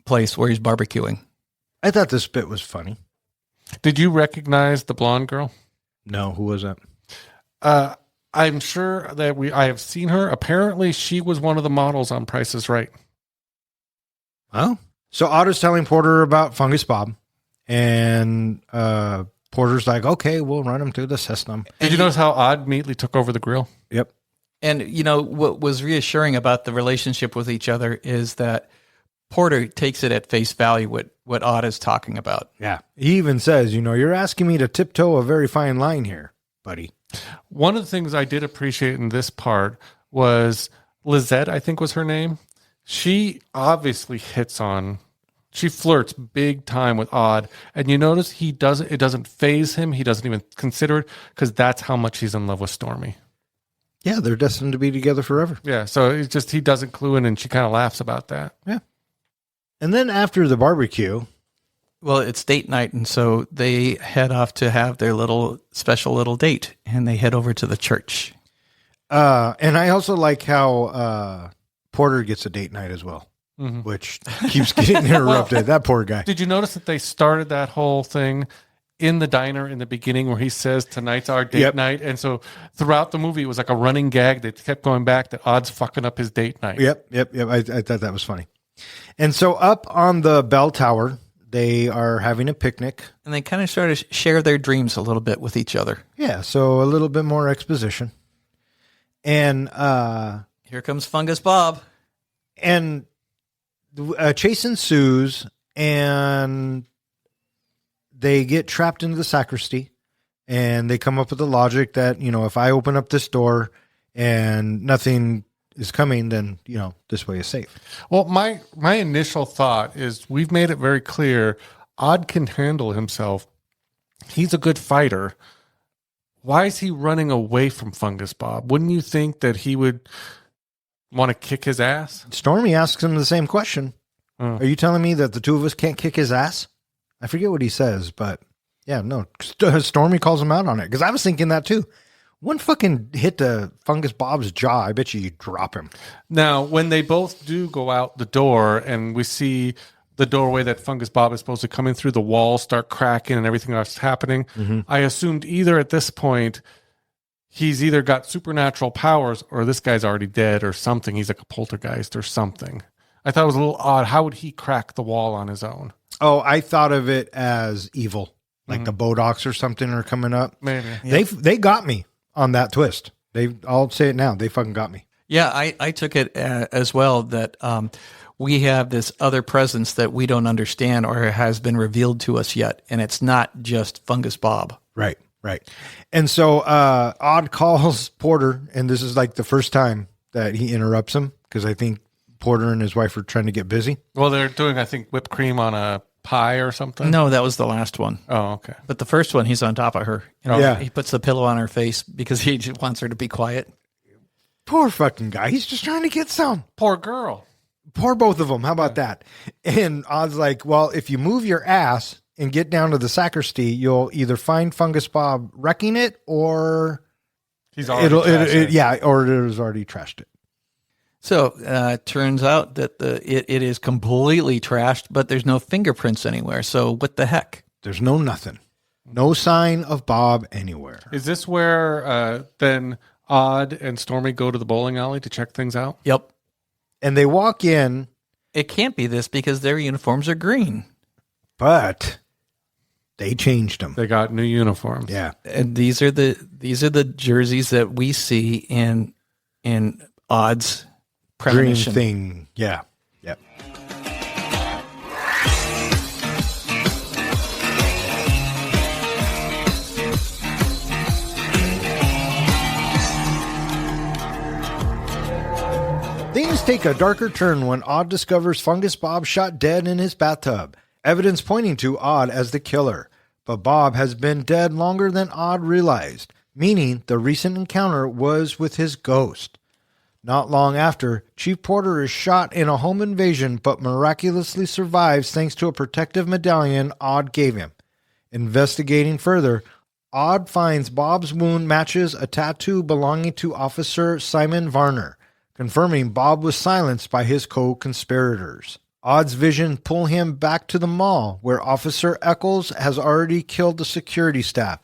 place where he's barbecuing. I thought this bit was funny. Did you recognize the blonde girl? No, who was that? I'm sure that I have seen her. Apparently, she was one of the models on Price is Right. Oh, so Otto's telling Porter about Fungus Bob, and Porter's like, "Okay, we'll run him through the system." Did you notice how Odd immediately took over the grill? Yep. And, what was reassuring about the relationship with each other is that Porter takes it at face value what Odd is talking about. Yeah. He even says, "You're asking me to tiptoe a very fine line here, buddy." One of the things I did appreciate in this part was Lizette, I think was her name. She obviously she flirts big time with Odd. And you notice it doesn't faze him. He doesn't even consider it because that's how much he's in love with Stormy. Yeah, they're destined to be together forever. Yeah. So it's just, he doesn't clue in and she kind of laughs about that. Yeah. And then after the barbecue, Well, it's date night, and so they head off to have their special little date, and they head over to the church. and I also like how Porter gets a date night as well, which keeps getting interrupted. That poor guy. Did you notice that they started that whole thing in the diner in the beginning where he says tonight's our date night? And so throughout the movie, it was like a running gag that kept going back that Odd's fucking up his date night. Yep. I thought that was funny. And so up on the bell tower, they are having a picnic. And they kind of sort of share their dreams a little bit with each other. Yeah, so a little bit more exposition. And Here comes Fungus Bob. and chase ensues, and they get trapped into the sacristy, and they come up with the logic that, if I open up this door and nothing is coming, then, this way is safe. Well, my initial thought is we've made it very clear Odd can handle himself. He's a good fighter. Why is he running away from Fungus Bob? Wouldn't you think that he would want to kick his ass? Stormy asks him the same question. Are you telling me that the two of us can't kick his ass? I forget what he says, but yeah, no. Stormy calls him out on it, because I was thinking that too. One fucking hit to Fungus Bob's jaw, I bet you drop him. Now, when they both do go out the door and we see the doorway that Fungus Bob is supposed to come in through, the walls start cracking and everything else happening, I assumed either at this point he's either got supernatural powers or this guy's already dead or something. He's like a poltergeist or something. I thought it was a little odd. How would he crack the wall on his own? Oh, I thought of it as evil, like the bodachs or something are coming up. Maybe. They got me on that twist. I'll say it now. They fucking got me. Yeah, I took it as well that we have this other presence that we don't understand or has been revealed to us yet. And it's not just Fungus Bob. Right. And so Odd calls Porter, and this is like the first time that he interrupts him, because I think Porter and his wife are trying to get busy. Well, they're doing, I think, whipped cream on a pie or something. No, that was the last one. Oh, okay. But the first one, he's on top of her. Yeah. He puts the pillow on her face because he just wants her to be quiet. Poor fucking guy. He's just trying to get some. Poor girl. Poor both of them. How about that? And Odd's like, well, if you move your ass and get down to the sacristy, you'll either find Fungus Bob wrecking it, or He's already trashed it. or it has already trashed it. So it turns out that it is completely trashed, but there's no fingerprints anywhere. So what the heck? There's nothing. No sign of Bob anywhere. Is this where then Odd and Stormy go to the bowling alley to check things out. Yep. And they walk in, It can't be this because their uniforms are green. but they changed them. They got new uniforms. Yeah. And these are the jerseys that we see in Odd's Dream premonition. thing. Yeah. Yep. Things take a darker turn when Odd discovers Fungus Bob shot dead in his bathtub, evidence pointing to Odd as the killer. But Bob has been dead longer than Odd realized, meaning the recent encounter was with his ghost. Not long after, Chief Porter is shot in a home invasion but miraculously survives thanks to a protective medallion Odd gave him. Investigating further, Odd finds Bob's wound matches a tattoo belonging to Officer Simon Varner, confirming Bob was silenced by his co-conspirators. Odd's vision pull him back to the mall, where Officer Eccles has already killed the security staff.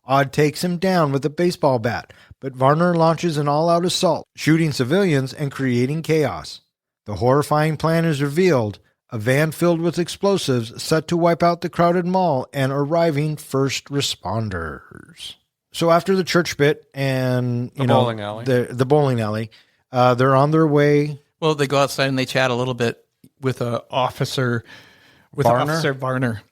Odd takes him down with a baseball bat, but Varner launches an all-out assault, shooting civilians and creating chaos. The horrifying plan is revealed, a van filled with explosives set to wipe out the crowded mall and arriving first responders. So after the church bit and The bowling alley. the bowling alley, they're on their way. Well, they go outside and they chat a little bit with Officer Varner.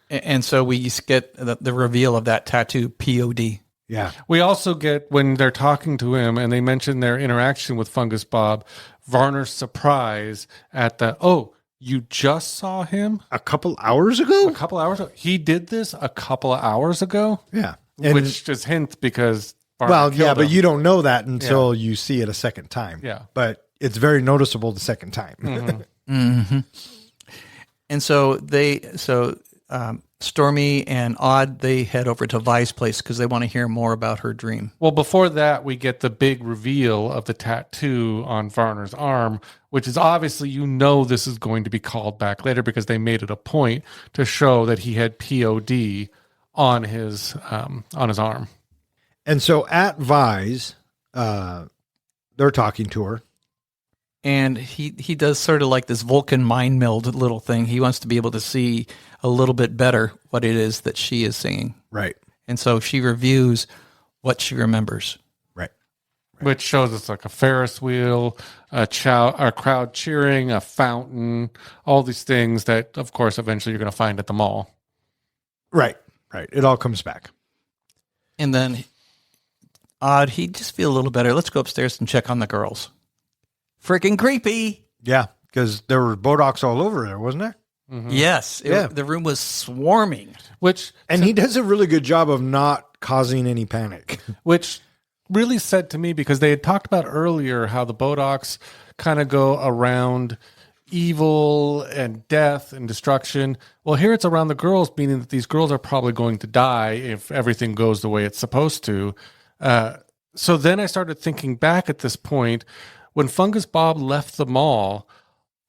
And so we get the reveal of that tattoo, POD. Yeah. We also get, when they're talking to him and they mention their interaction with Fungus Bob, Varner's surprise at the, oh, you just saw him A couple hours ago? a couple hours ago? He did this a couple of hours ago? Yeah. And, Which just hints because Varner well, yeah, killed but him. you don't know that until you see it a second time. Yeah. But it's very noticeable the second time. Mm-hmm. And so Stormy and Odd, they head over to Vi's place because they want to hear more about her dream. Well, before that, we get the big reveal of the tattoo on Varner's arm, which is obviously, this is going to be called back later because they made it a point to show that he had POD on his arm. And so at Vi's, they're talking to her. And he does sort of like this Vulcan mind meld little thing. He wants to be able to see a little bit better what it is that she is singing. Right. And so she reviews what she remembers. Right. Which shows us like a Ferris wheel, a crowd cheering, a fountain, all these things that, of course, eventually you're going to find at the mall. Right. Right. It all comes back. And then Odd, he just feel a little better. Let's go upstairs and check on the girls. Freaking creepy. Yeah. Because there were bodachs all over there, wasn't there? Mm-hmm. Yes. The room was swarming. And he does a really good job of not causing any panic. Which really said to me, because they had talked about earlier how the bodachs kind of go around evil and death and destruction. Well, here it's around the girls, meaning that these girls are probably going to die if everything goes the way it's supposed to. So then I started thinking back at this point, when Fungus Bob left the mall,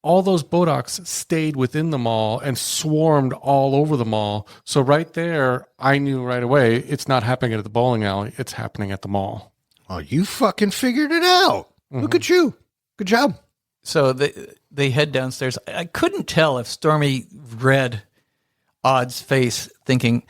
all those bodachs stayed within the mall and swarmed all over the mall. So right there, I knew right away, it's not happening at the bowling alley. It's happening at the mall. Oh, you fucking figured it out. Look at you. Good job. So they head downstairs. I couldn't tell if Stormy read Odd's face thinking,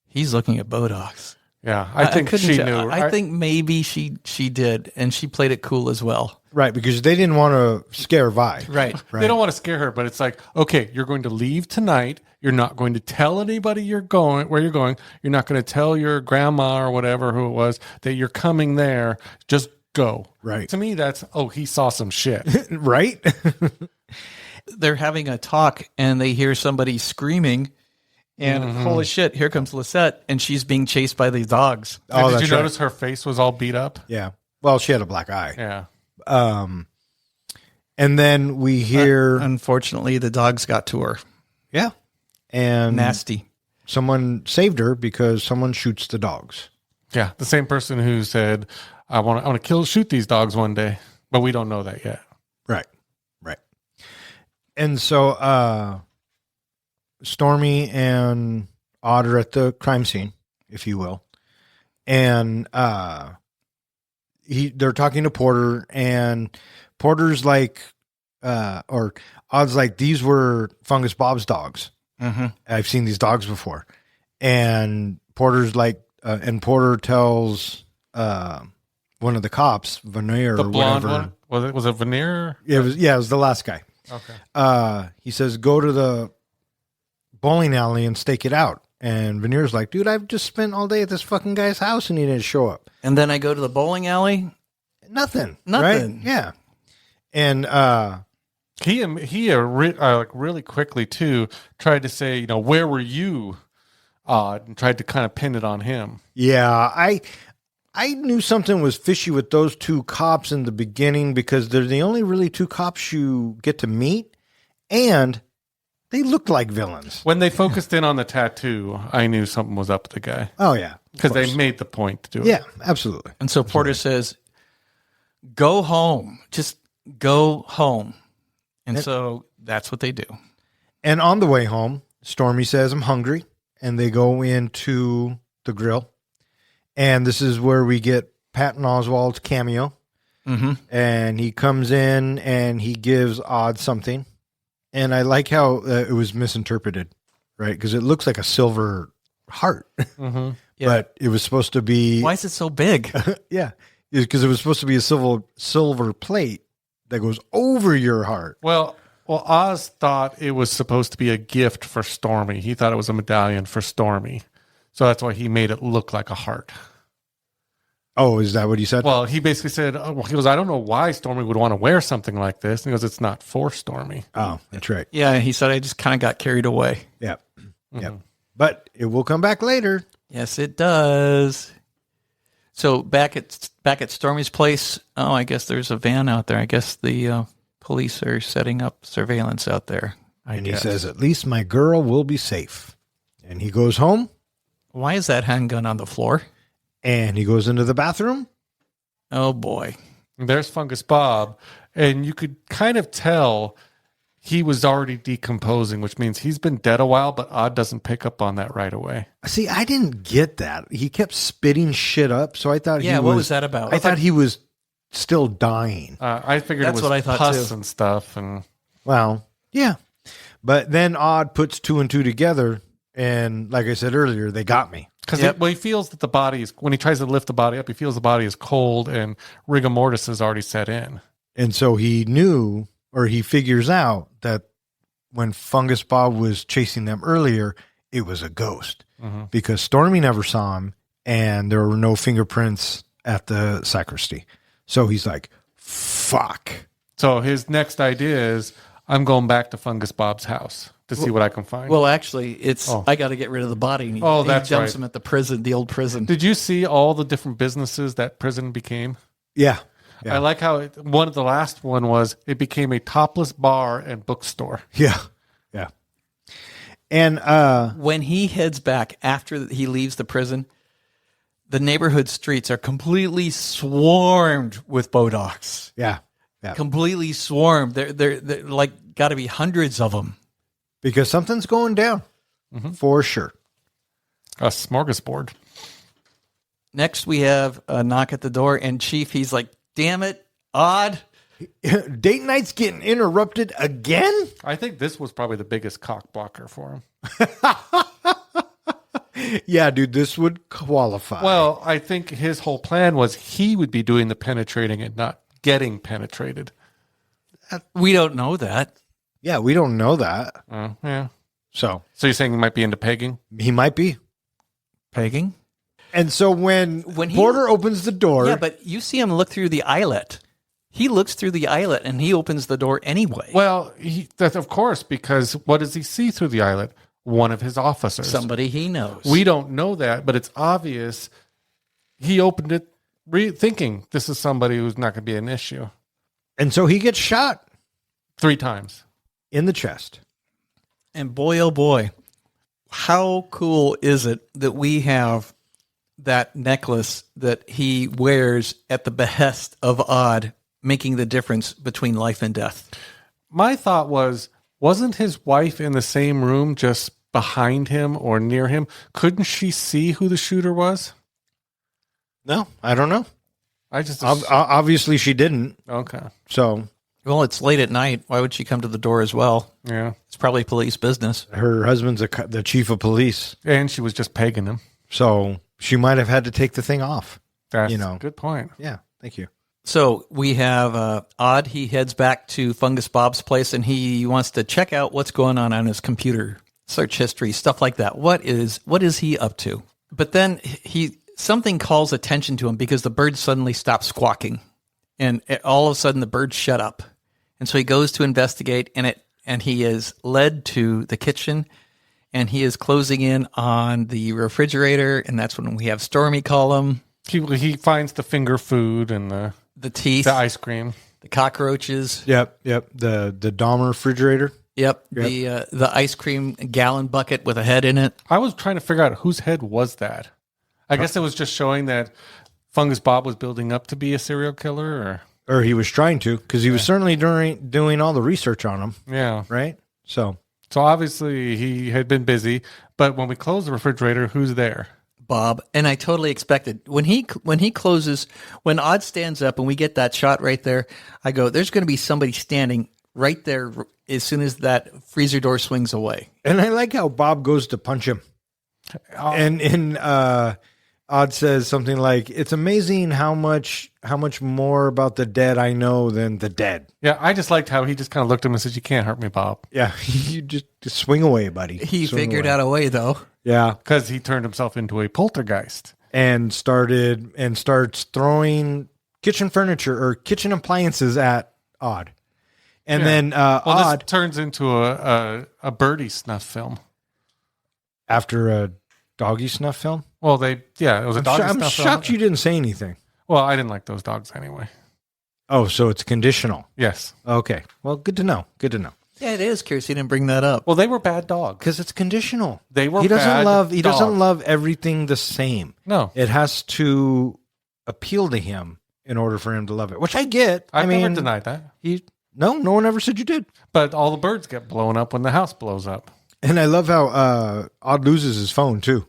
he's looking at bodachs. Yeah, I think she knew. I think maybe she did, and she played it cool as well. Right, because they didn't want to scare Vi. Right. They don't want to scare her, but it's like, okay, you're going to leave tonight. You're not going to tell anybody where you're going. You're not going to tell your grandma or whatever, who it was, that you're coming there. Just go. Right. To me, that's, he saw some shit. Right? They're having a talk, and they hear somebody screaming, and holy shit, here comes Lisette, and she's being chased by these dogs. Oh, Did that's you notice her face was all beat up? Yeah. Well, she had a black eye. Yeah. And then we hear... Unfortunately, the dogs got to her. yeah. And Nasty. someone saved her because someone shoots the dogs. Yeah. The same person who said, I want to shoot these dogs one day, but we don't know that yet. Right. Right. And so Stormy and Odd are at the crime scene, if you will. And they're talking to Porter, and Porter's like, or Odd's like, these were Fungus Bob's dogs. Mm-hmm. I've seen these dogs before. And Porter's like, and Porter tells one of the cops, Veneer, The or blonde whatever. one? Was it Veneer? It was the last guy. Okay. He says, go to the bowling alley and stake it out. And Veneer's like, dude, I've just spent all day at this fucking guy's house and he didn't show up. And then I go to the bowling alley. Nothing. Nothing. Right? Yeah. And He like really quickly too tried to say, where were you? And tried to kind of pin it on him. yeah, I knew something was fishy with those two cops in the beginning because they're the only really two cops you get to meet, and they looked like villains. When they focused in on the tattoo, I knew something was up with the guy Oh yeah, because they made the point to do it. yeah, absolutely. And so Porter says, go home. Just go home. And so that's what they do. And on the way home, Stormy says, I'm hungry. And they go into the grill. And this is where we get Patton Oswalt's cameo. Mm-hmm. And he comes in and he gives Odd something. And I like how it was misinterpreted, right? Because it looks like a silver heart. Mm-hmm. Yeah. But it was supposed to be... Why is it so big? yeah. Because it was supposed to be a silver plate that goes over your heart. Well, Oz thought it was supposed to be a gift for Stormy. He thought it was a medallion for Stormy. So that's why he made it look like a heart. Oh, is that what he said? Well, he basically said, he goes, I don't know why Stormy would want to wear something like this. And he goes, it's not for Stormy. Oh, that's right. Yeah, he said, I just kind of got carried away. Yeah. Mm-hmm. Yeah. But it will come back later. Yes, it does. So back at Stormy's place, I guess there's a van out there. I guess the police are setting up surveillance out there. And he says, at least my girl will be safe. And he goes home. Why is that handgun on the floor? And he goes into the bathroom. Oh, boy. There's Fungus Bob. And you could kind of tell he was already decomposing, which means he's been dead a while, but Odd doesn't pick up on that right away. See, I didn't get that. He kept spitting shit up. So I thought what was that about? I thought he was still dying. I figured That's it was what I thought, pus too. and stuff. And Well, yeah. But then Odd puts two and two together. And like I said earlier, they got me. because Yep. he feels that the body is, when he tries to lift the body up, he feels the body is cold and rigor mortis has already set in. And so he knew, or he figures out that when Fungus Bob was chasing them earlier, it was a ghost because Stormy never saw him and there were no fingerprints at the sacristy. So he's like, fuck. So his next idea is, I'm going back to Fungus Bob's house to see what I can find. Well, actually, it's Oh. I got to get rid of the body. And he, That's he dumps right. him at the prison, the old prison. Did you see all the different businesses that prison became? Yeah. Yeah. I like how one of the last one was it became a topless bar and bookstore. Yeah. Yeah. And When he heads back after he leaves the prison, the neighborhood streets are completely swarmed with bodachs. yeah. Yeah. Completely swarmed. They're like got to be hundreds of them. Because something's going down for sure. A smorgasbord. Next, we have a knock at the door, and Chief, he's like, "Damn it, Odd." Date night's getting interrupted again? I think this was probably the biggest cock blocker for him. Yeah, dude, this would qualify. Well, I think his whole plan was he would be doing the penetrating and not getting penetrated. We don't know that. yeah, we don't know that. Yeah. So So you're saying he might be into pegging? he might be. Pegging. And so when When he- Porter opens the door, Yeah, but you see him look through the eyelet. He looks through the eyelet, and he opens the door anyway. Well, that's of course, because what does he see through the eyelet? One of his officers. Somebody he knows. We don't know that, but it's obvious he opened it thinking this is somebody who's not going to be an issue. and so he gets shot 3 times. in the chest. And boy, oh boy, how cool is it that we have that necklace that he wears at the behest of Odd, making the difference between life and death. My thought was, wasn't his wife in the same room just behind him or near him? Couldn't she see who the shooter was? No, I don't know. I just Obviously, she didn't. okay. So Well, it's late at night. Why would she come to the door as well? Yeah, It's probably police business. her husband's the chief of police. and she was just pegging him. So she might have had to take the thing off. That's You know. a good point. Yeah. Thank you. So we have Odd. He heads back to Fungus Bob's place and he wants to check out what's going on his computer, search history, stuff like that. What is he up to? But then something calls attention to him because the bird suddenly stops squawking, and all of a sudden the birds shut up. And so he goes to investigate, and he is led to the kitchen, and he is closing in on the refrigerator, and that's when we have Stormy call him. He finds the finger food and The teeth, the ice cream. the cockroaches. Yep. The Dahmer refrigerator. Yep. The ice cream gallon bucket with a head in it. I was trying to figure out whose head was that. I guess it was just showing that Fungus Bob was building up to be a serial killer, Or he was trying to, because he was certainly doing all the research on him, yeah. right? So obviously he had been busy, but when we close the refrigerator, who's there? Bob, and I totally expected when he closes, when Odd stands up and we get that shot right there, I go, there's going to be somebody standing right there as soon as that freezer door swings away. And I like how Bob goes to punch him. And Odd says something like, "It's amazing how much more about the dead I know than the dead." Yeah, I just liked how he just kind of looked at him and said, "You can't hurt me, Bob." Yeah, you just swing away, buddy. He Swing figured away. out a way though. Yeah, Because he turned himself into a poltergeist. and starts throwing kitchen furniture or kitchen appliances at Odd. And then Odd, this turns into a birdie snuff film. after a doggy snuff film. Well, it was a doggy I'm snuff shocked film. you didn't say anything. Well, I didn't like those dogs anyway. Oh, so it's conditional. Yes. Okay. Well, good to know. Good to know. Yeah, it is. Curious, he didn't bring that up. Well, they were bad dogs. Because it's conditional. They were He doesn't bad love dogs. everything the same. No. It has to appeal to him in order for him to love it, which I get. I've I mean, never denied that. No one ever said you did. But all the birds get blown up when the house blows up. And I love how Odd loses his phone too.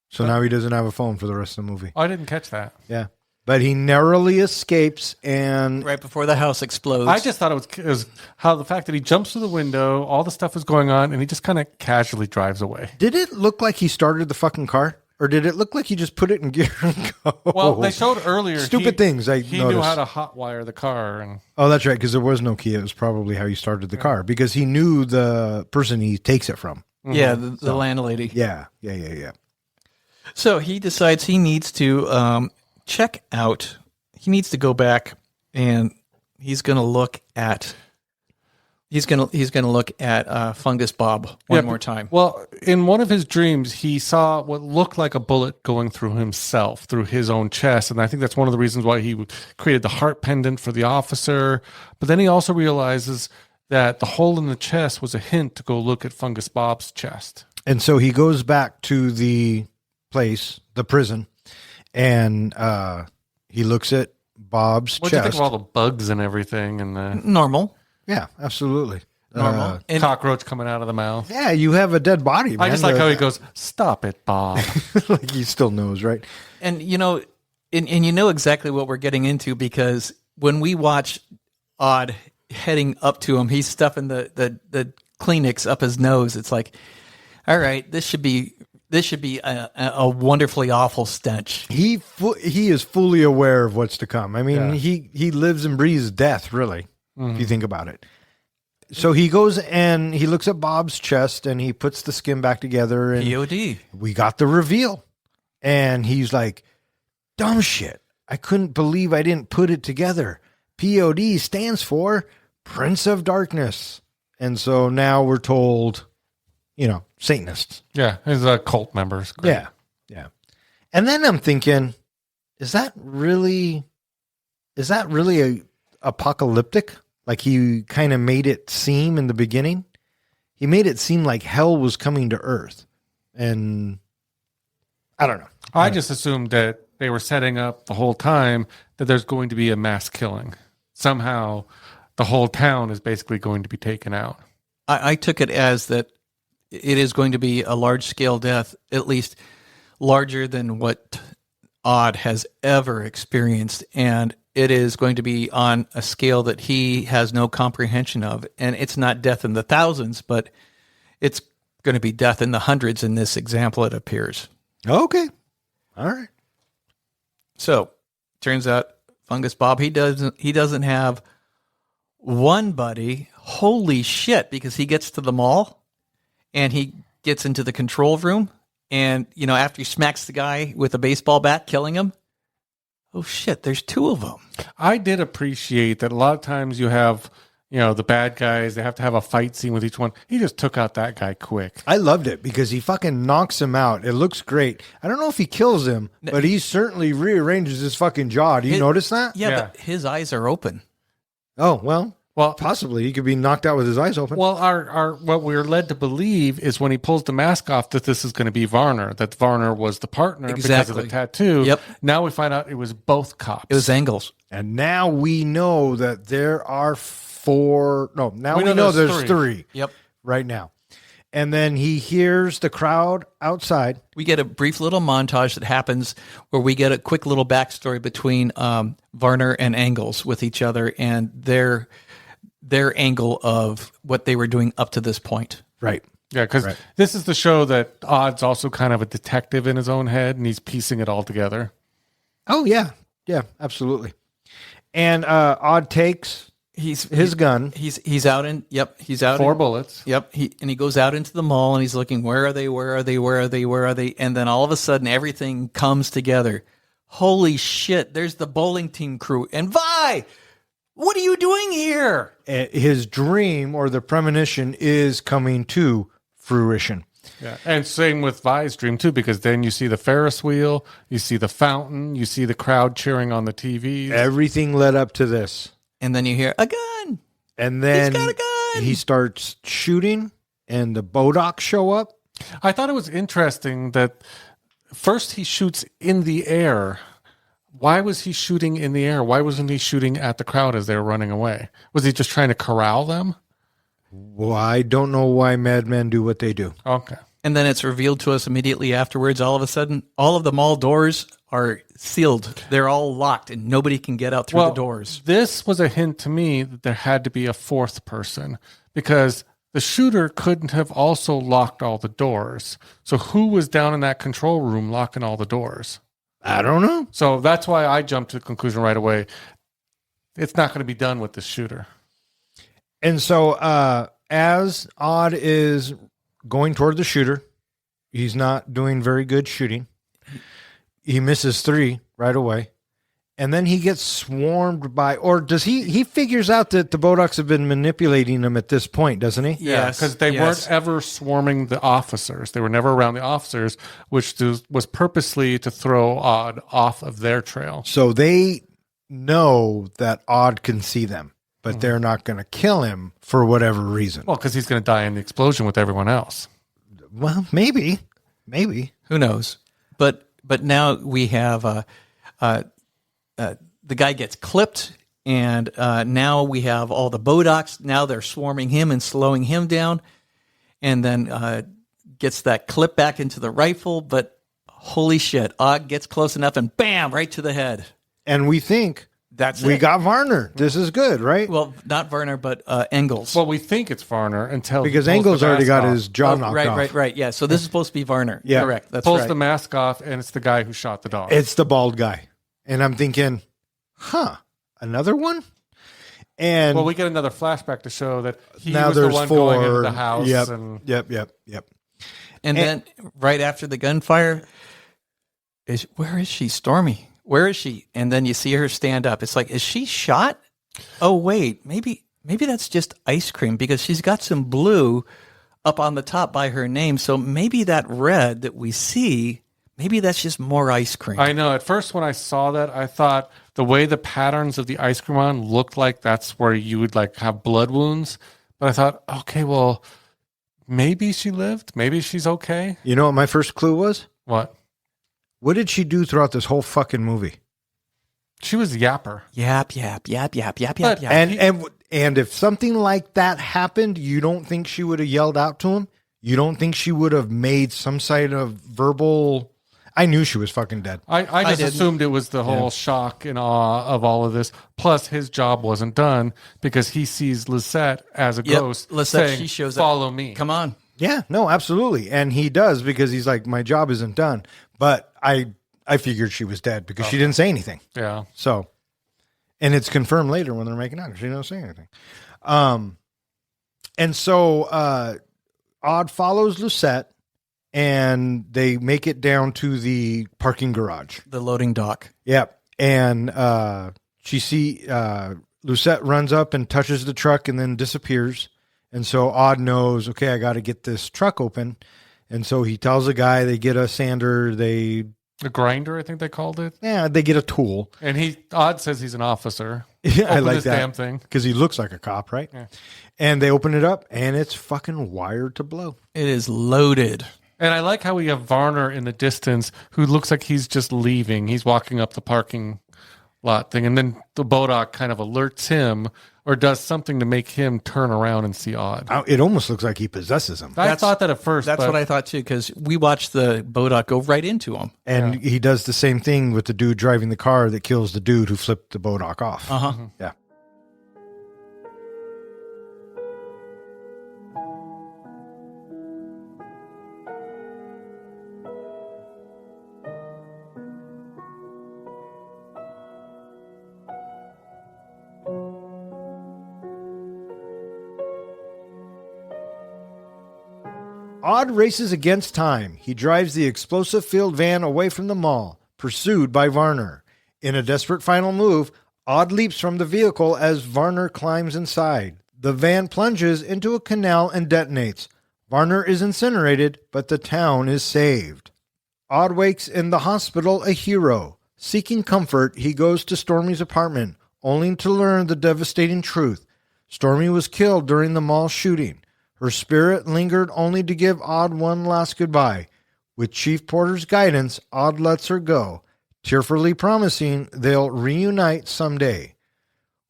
So now he doesn't have a phone for the rest of the movie. Oh, I didn't catch that. Yeah. But he narrowly escapes and Right before the house explodes. I just thought it was how the fact that he jumps through the window, all the stuff is going on, and he just kind of casually drives away. did it look like he started the fucking car? Or did it look like he just put it in gear and go? Well, they showed earlier. Stupid things I He knew noticed. how to hotwire the car, and Oh, that's right, because there was no key. It was probably how he started the car, because he knew the person he takes it from. yeah, the landlady. Yeah. So he decides he needs to check out. He needs to go back, and he's going to look at. He's gonna look at Fungus Bob one more time. Well, in one of his dreams, he saw what looked like a bullet going through himself, through his own chest, and I think that's one of the reasons why he created the heart pendant for the officer. But then he also realizes that the hole in the chest was a hint to go look at Fungus Bob's chest. And so he goes back to the place, the prison, and he looks at Bob's What do you think chest. of all the bugs and everything, and the Normal. Yeah, absolutely. Normal. And cockroach coming out of the mouth? Yeah, you have a dead body, man. I just like how he goes, "Stop it, Bob." like he still knows, right? and you know exactly what we're getting into, because when we watch Odd heading up to him, he's stuffing the Kleenex up his nose. It's like, all right, this should be a wonderfully awful stench. He is fully aware of what's to come. I mean, Yeah. he lives and breathes death, really, if you think about it. So he goes and he looks at Bob's chest and he puts the skin back together, and POD. we got the reveal. And he's like, dumb shit. I couldn't believe I didn't put it together. POD stands for Prince of Darkness. And so now we're told, Satanists. Yeah, his cult members. Great. Yeah. And then I'm thinking, is that really a apocalyptic? Like he kind of made it seem in the beginning. He made it seem like hell was coming to earth. And I don't know. I just assumed that they were setting up the whole time that there's going to be a mass killing. Somehow the whole town is basically going to be taken out. I took it as that it is going to be a large scale death, at least larger than what Odd has ever experienced, and it is going to be on a scale that he has no comprehension of. And it's not death in the thousands, but it's going to be death in the hundreds in this example, it appears. Okay. All right. So, turns out Fungus Bob, he doesn't have one buddy. Holy shit, because he gets to the mall and he gets into the control room, and after he smacks the guy with a baseball bat, killing him, oh shit, there's two of them. I did appreciate that a lot of times you have, the bad guys, they have to have a fight scene with each one. He just took out that guy quick. I loved it because he fucking knocks him out. It looks great. I don't know if he kills him, but he certainly rearranges his fucking jaw. Do you notice that? Yeah, but his eyes are open. Oh, well, Well, possibly he could be knocked out with his eyes open. Well, our what we're led to believe is when he pulls the mask off that this is going to be Varner, that Varner was the partner because of the tattoo. Yep. Now we find out it was both cops. It was Engels. And now we know that there are four. No, now we know there's three. Yep. Right now. And then he hears the crowd outside. We get a brief little montage that happens where we get a quick little backstory between Varner and Engels with each other and their angle of what they were doing up to this point. Right. Yeah, because this is the show that Odd's also kind of a detective in his own head, and he's piecing it all together. Oh, yeah. Yeah, absolutely. And Odd takes his gun. He's out in, he's out. 4 bullets. Yep. He goes out into the mall and he's looking, where are they? And then all of a sudden everything comes together. Holy shit. There's the bowling team crew. And Vi, what are you doing here? His dream or the premonition is coming to fruition. Yeah, and same with Vi's dream too, because then you see the Ferris wheel, you see the fountain, you see the crowd cheering on the TVs. Everything led up to this. And then you hear a gun. And then he's got a gun. He starts shooting and the bodachs show up. I thought it was interesting that first he shoots in the air. Why was he shooting in the air? Why wasn't he shooting at the crowd as they were running away? Was he just trying to corral them? Well, I don't know why madmen do what they do. Okay. And then it's revealed to us immediately afterwards. All of a sudden, all of the mall doors are sealed. They're all locked and nobody can get out through the doors. This was a hint to me that there had to be a fourth person because the shooter couldn't have also locked all the doors. So who was down in that control room locking all the doors? I don't know. So that's why I jumped to the conclusion right away. It's not going to be done with the shooter. And so as Odd is going toward the shooter, he's not doing very good shooting. He misses 3 right away. And then he gets swarmed by, or does he figures out that the bodachs have been manipulating him at this point, doesn't he? Yeah, because they weren't ever swarming the officers. They were never around the officers, which was purposely to throw Odd off of their trail. So they know that Odd can see them, but they're not going to kill him for whatever reason. Well, because he's going to die in the explosion with everyone else. Well, maybe. Who knows? But now we have the guy gets clipped, and now we have all the bodachs. Now they're swarming him and slowing him down, and then gets that clip back into the rifle. But holy shit, Odd gets close enough and bam, right to the head. And we think we got Varner. This is good, right? Well, not Varner, but Engels. Well, we think it's Varner until because Engels already got his jaw knocked off. Right. Yeah. So this is supposed to be Varner. Yeah. Correct. That's pulls right. the mask off, and it's the guy who shot the dog. It's the bald guy. And I'm thinking, another one? And well, we get another flashback to show that he now was the there's one 4. going into the house. Yep. And then right after the gunfire, where is she, Stormy? Where is she? And then you see her stand up. It's like, is she shot? Oh, wait, maybe that's just ice cream because she's got some blue up on the top by her name. So maybe that red that we see, maybe that's just more ice cream. I know. At first, when I saw that, I thought the way the patterns of the ice cream on looked like that's where you would like have blood wounds. But I thought, okay, well, maybe she lived. Maybe she's okay. You know what my first clue was? What? What did she do throughout this whole fucking movie? She was yapper. Yap. And if something like that happened, you don't think she would have yelled out to him? You don't think she would have made some sort of verbal I knew she was fucking dead. I just didn't. assumed it was the whole shock and awe of all of this. Plus, his job wasn't done because he sees Lisette as a ghost Lisette, saying, she shows up. follow me. Come on. Yeah, no, absolutely. And he does because he's like, my job isn't done. But I figured she was dead because she didn't say anything. Yeah. So, and it's confirmed later when they're making out. She didn't say anything. And so Odd follows Lucette, and they make it down to the parking garage. The loading dock. Yep. And Lucette runs up and touches the truck and then disappears. And so Odd knows, okay, I got to get this truck open. And so he tells the guy, they get a sander, A grinder, I think they called it. they get a tool. And Odd says he's an officer. Yeah, I Open like this that. damn thing. Because he looks like a cop, right? Yeah. And they open it up, and it's fucking wired to blow. It is loaded. And I like how we have Varner in the distance who looks like he's just leaving. He's walking up the parking lot thing. And then the bodach kind of alerts him or does something to make him turn around and see Odd. It almost looks like he possesses him. I thought that at first. That's what I thought too, because we watched the bodach go right into him. And he does the same thing with the dude driving the car that kills the dude who flipped the bodach off. Uh-huh. Yeah. Odd races against time. He drives the explosive-filled van away from the mall, pursued by Varner. In a desperate final move, Odd leaps from the vehicle as Varner climbs inside. The van plunges into a canal and detonates. Varner is incinerated, but the town is saved. Odd wakes in the hospital a hero. Seeking comfort, he goes to Stormy's apartment, only to learn the devastating truth. Stormy was killed during the mall shooting. Her spirit lingered only to give Odd one last goodbye. With Chief Porter's guidance, Odd lets her go, tearfully promising they'll reunite someday.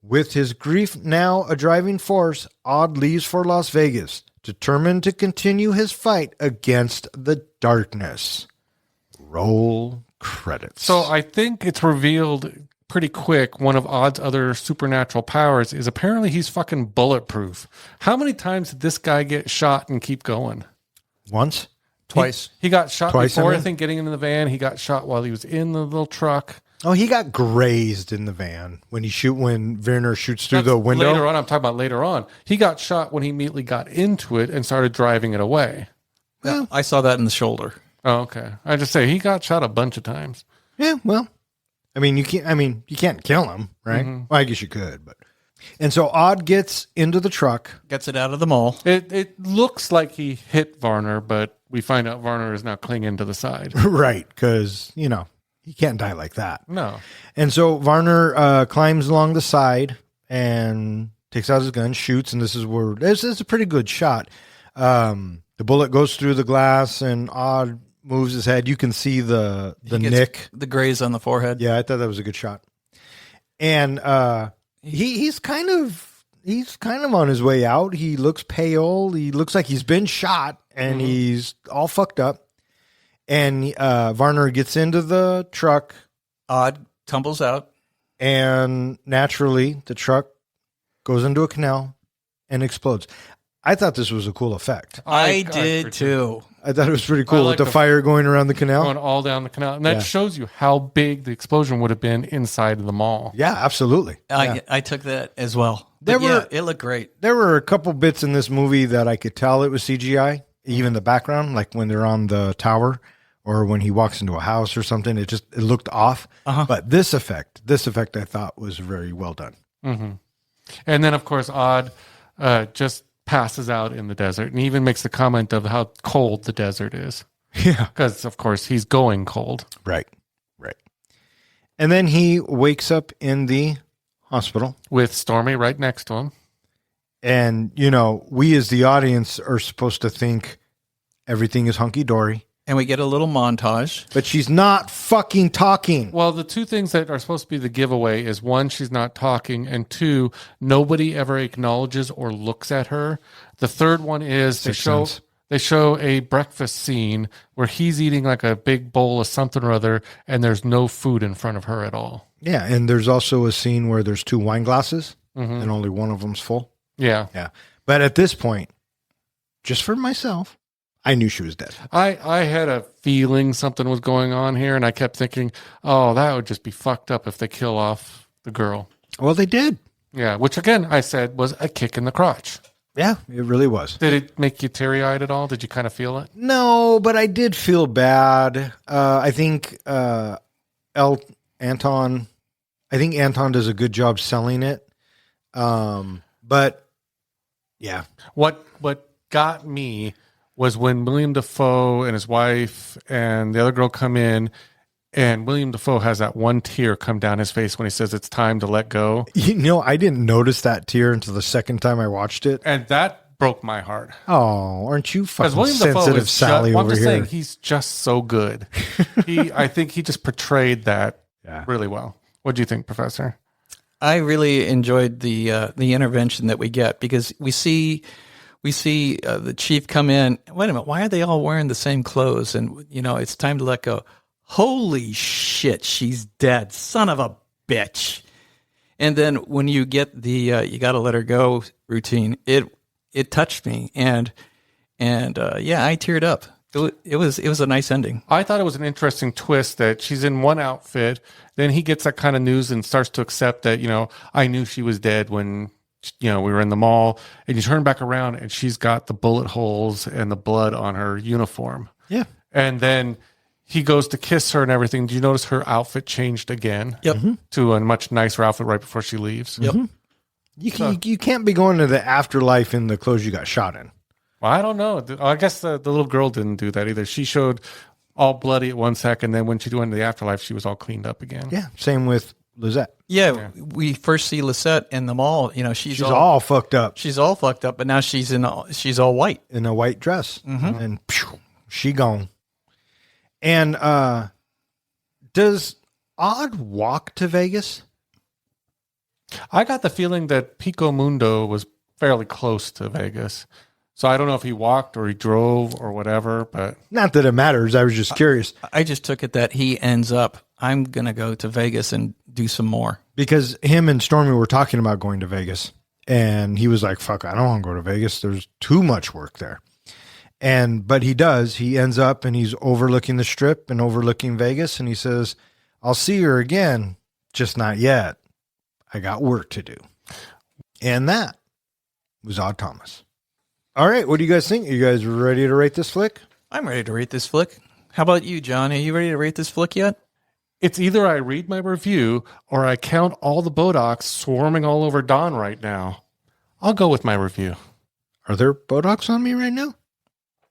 With his grief now a driving force, Odd leaves for Las Vegas, determined to continue his fight against the darkness. Roll credits. So I think it's revealed pretty quick. One of Odd's other supernatural powers is apparently he's fucking bulletproof. How many times did this guy get shot and keep going? Once? Twice. He got shot Twice, before, I mean? I think, getting into the van. He got shot while he was in the little truck. Oh, he got grazed in the van when Werner shoots through the window. Later on, I'm talking about later on. He got shot when he immediately got into it and started driving it away. Yeah, I saw that in the shoulder. Oh, okay. I just say he got shot a bunch of times. Yeah, well, you can't kill him, right? Mm-hmm. Well, I guess you could, but. And so Odd gets into the truck. Gets it out of the mall. It looks like he hit Varner, but we find out Varner is now clinging to the side. Right, because, he can't die like that. No. And so Varner climbs along the side and takes out his gun, shoots, and this is a pretty good shot. The bullet goes through the glass, and Odd moves his head. You can see the nick. The graze on the forehead. Yeah, I thought that was a good shot. And he's kind of on his way out. He looks pale. He looks like he's been shot, and he's all fucked up. And Varner gets into the truck. Odd tumbles out. And naturally, the truck goes into a canal and explodes. I thought this was a cool effect. I did too. I thought it was pretty cool like with the the fire going around the canal. Going all down the canal. And that Yeah. shows you how big the explosion would have been inside of the mall. Yeah, absolutely. Yeah. I took that as well. There But yeah, were- it looked great. There were a couple bits in this movie that I could tell it was CGI, even the background, like when they're on the tower or when he walks into a house or something. It looked off. But this effect I thought was very well done. Mm-hmm. And then, of course, Odd just passes out in the desert and he even makes the comment of how cold the desert is. Yeah. Because, of course, he's going cold. Right. And then he wakes up in the hospital. With Stormy right next to him. And, we as the audience are supposed to think everything is hunky-dory. And we get a little montage. But she's not fucking talking. Well, the two things that are supposed to be the giveaway is one, she's not talking, and two, nobody ever acknowledges or looks at her. The third one is to Sixth show Sense. They show a breakfast scene where he's eating like a big bowl of something or other, and there's no food in front of her at all. Yeah, and there's also a scene where there's 2 wine glasses, and only one of them's full. Yeah. Yeah. But at this point, just for myself, I knew she was dead. I had a feeling something was going on here, and I kept thinking, oh, that would just be fucked up if they kill off the girl. Well, they did. Yeah, which again, I said was a kick in the crotch. Yeah, it really was. Did it make you teary-eyed at all? Did you kind of feel it? No, but I did feel bad. I think Anton does a good job selling it. But yeah. What got me was when Willem Dafoe and his wife and the other girl come in, and Willem Dafoe has that one tear come down his face when he says it's time to let go. You know, I didn't notice that tear until the second time I watched it. And that broke my heart. Oh, aren't you fucking Willem Dafoe sensitive, is Sally, I'm over just here? saying, he's just so good. I think he just portrayed that really well. What do you think, Professor? I really enjoyed the intervention that we get, because we see the chief come in. Wait a minute, why are they all wearing the same clothes? And it's time to let go. Holy shit, she's dead, son of a bitch. And then when you get the you got to let her go routine, it touched me, and I teared up. It was a nice ending. I thought it was an interesting twist that she's in one outfit, then he gets that kind of news and starts to accept that, I knew she was dead when, we were in the mall, and you turn back around and she's got the bullet holes and the blood on her uniform. Yeah. And then he goes to kiss her and everything. Do you notice her outfit changed again? Yep. To a much nicer outfit right before she leaves? Yep. You can't be going to the afterlife in the clothes you got shot in. Well, I don't know. I guess the little girl didn't do that either. She showed all bloody at one second, then when she went into the afterlife, she was all cleaned up again. Yeah. Same with Lizette. Yeah, we first see Lisette in the mall. She's all fucked up. She's all fucked up, but now she's all white. In a white dress. And she gone. And does Odd walk to Vegas? I got the feeling that Pico Mundo was fairly close to Vegas. So I don't know if he walked or he drove or whatever, but... Not that it matters. I was just curious. I just took it that he ends up, I'm going to go to Vegas and do some more. Because him and Stormy were talking about going to Vegas. And he was like, fuck, I don't want to go to Vegas. There's too much work there. But he does. He ends up and he's overlooking the strip and overlooking Vegas. And he says, I'll see her again, just not yet. I got work to do. And that was Odd Thomas. All right. What do you guys think? Are you guys ready to rate this flick? I'm ready to rate this flick. How about you, John? Are you ready to rate this flick yet? It's either I read my review or I count all the bodachs swarming all over Don right now. I'll go with my review. Are there bodachs on me right now?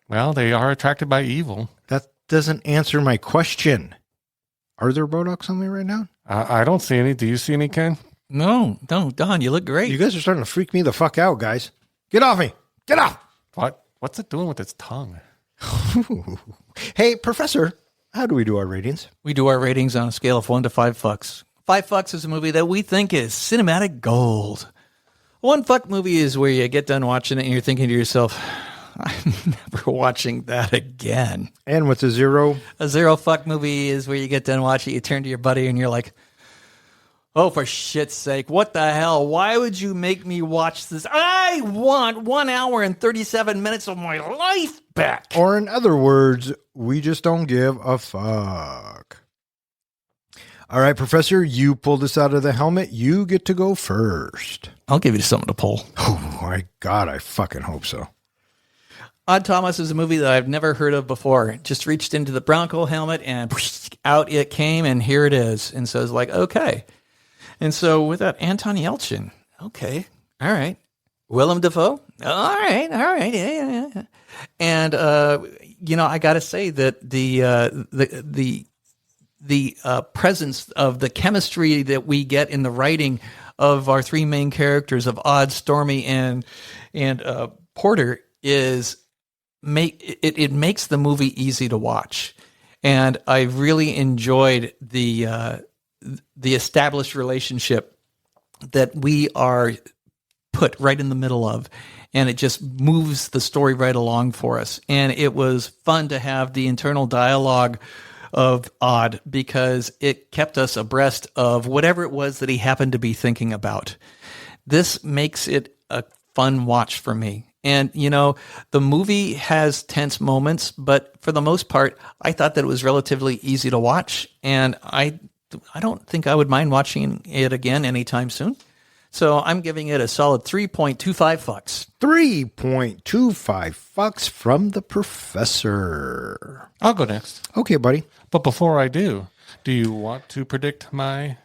Well, they are attracted by evil. That doesn't answer my question. Are there bodachs on me right now? I don't see any. Do you see any, Ken? No, Don, you look great. You guys are starting to freak me the fuck out, guys. Get off me. Get off. What? What's it doing with its tongue? Hey, Professor, how do we do our ratings? We do our ratings on a scale of 1 to 5 fucks. 5 fucks is a movie that we think is cinematic gold. 1 fuck movie is where you get done watching it and you're thinking to yourself, I'm never watching that again. And what's a 0? A 0 fuck movie is where you get done watching it, you turn to your buddy and you're like, oh, for shit's sake, what the hell? Why would you make me watch this? I want 1 hour and 37 minutes of my life back. Or in other words, we just don't give a fuck. All right, Professor, you pulled this out of the helmet. You get to go first. I'll give you something to pull. Oh, my God, I fucking hope so. Odd Thomas is a movie that I've never heard of before. Just reached into the Bronco helmet and out it came, and here it is. And so it's like, okay. And so with that, Anton Yelchin, okay, all right. Willem Dafoe, all right, yeah. And I got to say that the presence of the chemistry that we get in the writing of our 3 main characters of Odd, Stormy, and Porter it makes the movie easy to watch, and I really enjoyed the established relationship that we are put right in the middle of. and it just moves the story right along for us. And it was fun to have the internal dialogue of Odd because it kept us abreast of whatever it was that he happened to be thinking about. This makes it a fun watch for me. And, you know, the movie has tense moments, but for the most part, I thought that it was relatively easy to watch. And I don't think I would mind watching it again anytime soon. So I'm giving it a solid 3.25 fucks. 3.25 fucks from the professor. I'll go next. Okay, buddy. But before I do you want to predict my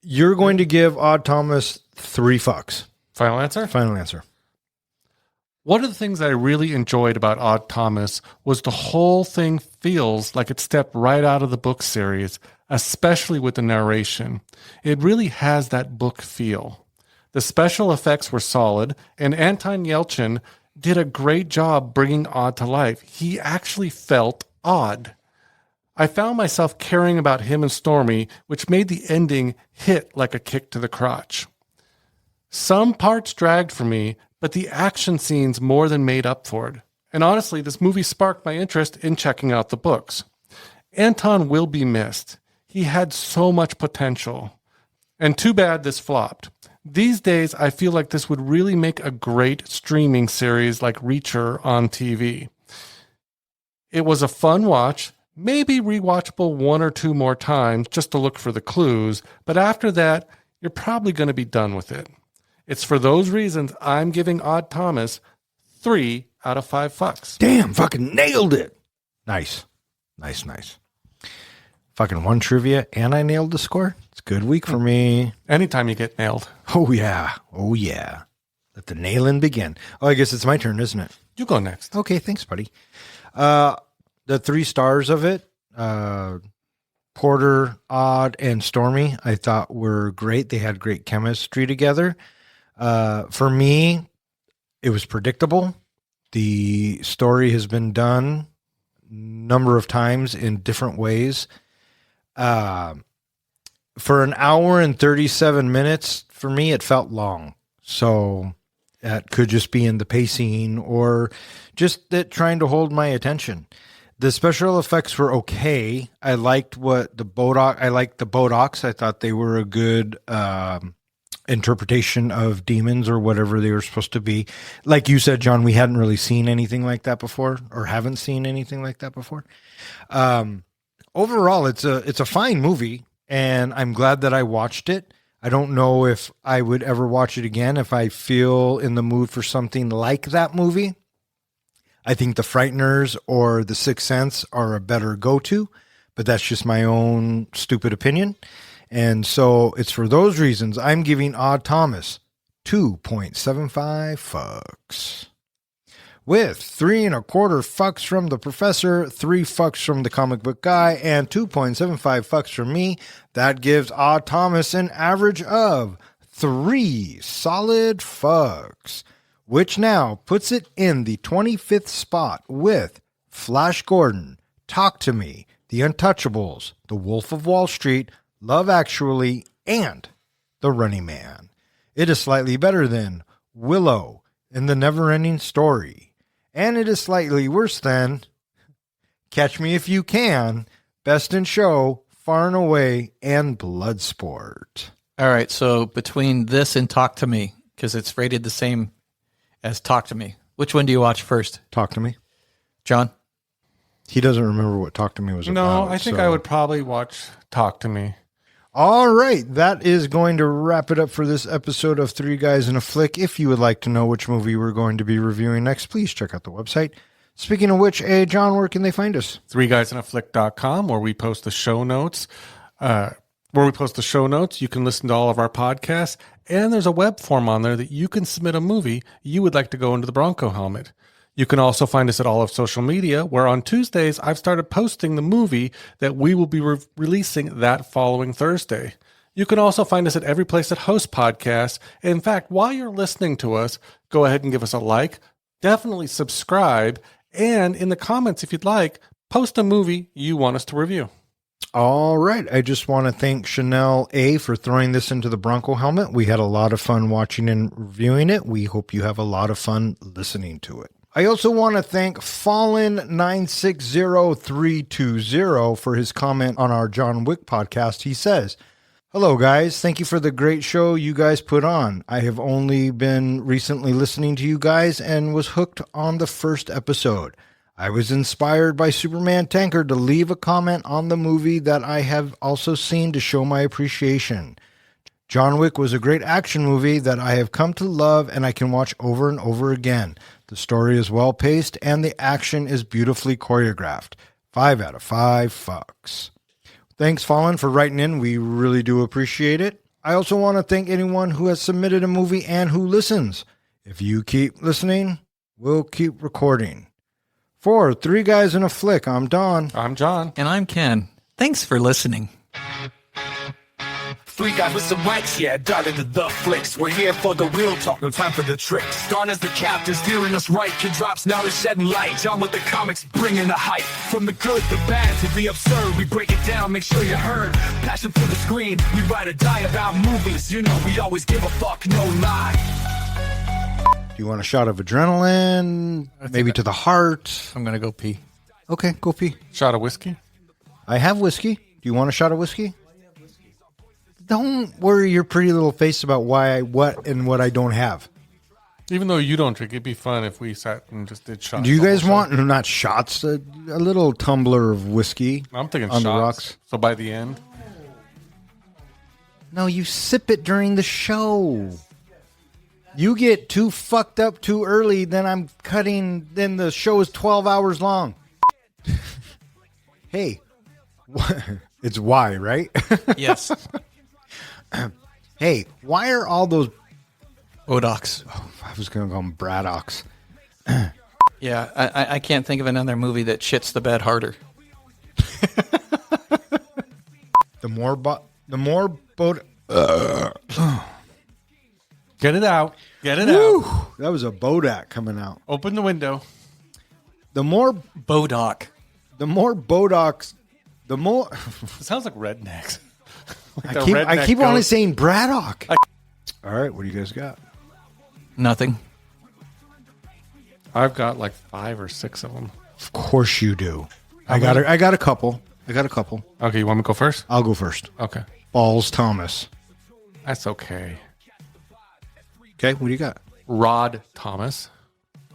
You're going to give Odd Thomas 3 fucks. final answer? Final answer. One of the things I really enjoyed about Odd Thomas was the whole thing feels like it stepped right out of the book series, especially with the narration. It really has that book feel. The special effects were solid, and Anton Yelchin did a great job bringing Odd to life. He actually felt odd. I found myself caring about him and Stormy, which made the ending hit like a kick to the crotch. Some parts dragged for me, but the action scenes more than made up for it. And honestly, this movie sparked my interest in checking out the books. Anton will be missed. He had so much potential. And too bad this flopped. These days, I feel like this would really make a great streaming series like Reacher on TV. It was a fun watch, maybe rewatchable 1 or 2 more times just to look for the clues, but after that, you're probably going to be done with it. It's for those reasons I'm giving Odd Thomas 3 out of 5 fucks. Damn, fucking nailed it. Nice. Fucking 1 trivia, and I nailed the score. It's a good week for me. Anytime you get nailed. Oh, yeah. Let the nailing begin. Oh, I guess it's my turn, isn't it? You go next. Okay, thanks, buddy. The 3 stars of it, Porter, Odd, and Stormy, I thought were great. They had great chemistry together. For me, it was predictable. The story has been done a number of times in different ways. For an hour and 37 minutes, for me, it felt long. So that could just be in the pacing or just that trying to hold my attention. The special effects were okay. I liked the bodachs. I thought they were a good interpretation of demons or whatever they were supposed to be. Like you said, John, we hadn't really seen anything like that before, or haven't seen anything like that before. Overall, it's a fine movie, and I'm glad that I watched it. I don't know if I would ever watch it again if I feel in the mood for something like that movie. I think The Frighteners or The Sixth Sense are a better go-to, but that's just my own stupid opinion. And so it's for those reasons I'm giving Odd Thomas 2.75 fucks. With 3.25 fucks from the professor, 3 fucks from the comic book guy, and 2.75 fucks from me, that gives Odd Thomas an average of 3 solid fucks, which now puts it in the 25th spot with Flash Gordon, Talk to Me, The Untouchables, The Wolf of Wall Street, Love Actually, and The Running Man. It is slightly better than Willow and The Never-Ending Story. And it is slightly worse than Catch Me If You Can, Best in Show, Far and Away, and Bloodsport. All right, so between this and Talk to Me, because it's rated the same as Talk to Me, which one do you watch first? Talk to Me. John? He doesn't remember what Talk to Me was about. No, I think I would probably watch Talk to Me. All right, that is going to wrap it up for this episode of Three Guys in a Flick. If you would like to know which movie we're going to be reviewing next, please check out the website. Speaking of which, John, where can they find us? 3guysinaflick.com, where we post the show notes. You can listen to all of our podcasts, and there's a web form on there that you can submit a movie you would like to go into the Bronco helmet. You can also find us at all of social media, where on Tuesdays, I've started posting the movie that we will be releasing that following Thursday. You can also find us at every place that hosts podcasts. In fact, while you're listening to us, go ahead and give us a like, definitely subscribe, and in the comments, if you'd like, post a movie you want us to review. All right. I just want to thank Chanel A for throwing this into the Bronco helmet. We had a lot of fun watching and reviewing it. We hope you have a lot of fun listening to it. I also want to thank Fallen960320 for his comment on our John Wick podcast. He says, "Hello, guys. Thank you for the great show you guys put on. I have only been recently listening to you guys and was hooked on the first episode. I was inspired by Superman Tanker to leave a comment on the movie that I have also seen to show my appreciation. John Wick was a great action movie that I have come to love and I can watch over and over again. The story is well paced and the action is beautifully choreographed. 5 out of 5 fucks." Thanks, Fallen, for writing in. We really do appreciate it. I also want to thank anyone who has submitted a movie and who listens. If you keep listening, we'll keep recording. For 3 Guys in a Flick, I'm Don. I'm John. And I'm Ken. Thanks for listening. 3 guys with some mics, yeah, dive into the flicks. We're here for the real talk, no time for the tricks. Don as the captain, steering us right. Kid drops, now they're shedding light. John with the comics, bringing the hype. From the good, the bad, to the absurd, we break it down, make sure you heard. Passion for the screen, we ride or die about movies. You know we always give a fuck, no lie. Do you want a shot of adrenaline? Maybe to the heart? I'm going to go pee. Okay, go pee. Shot of whiskey? I have whiskey. Do you want a shot of whiskey? Don't worry your pretty little face about what I don't have. Even though you don't drink, it'd be fun if we sat and just did shots. Do you guys want, not shots, a little tumbler of whiskey? I'm thinking on shots. The rocks? So by the end? No, you sip it during the show. You get too fucked up too early, then I'm cutting, then the show is 12 hours long. Hey, it's why, right? Yes. Hey, why are all those... Bodachs. Oh, I was going to call them braddocks. Yeah, I can't think of another movie that shits the bed harder. The more bod... Get it out. Get it Woo! out. That was a bodak coming out. Open the window. The more Bodach. bodachs, the more... It sounds like rednecks. Like I keep on saying Braddock. All right, what do you guys got? Nothing. I've got like 5 or 6 of them. Of course you do. I got a couple. Okay, you want me to go first? I'll go first. Okay. Balls Thomas. That's okay. Okay, what do you got? Rod Thomas.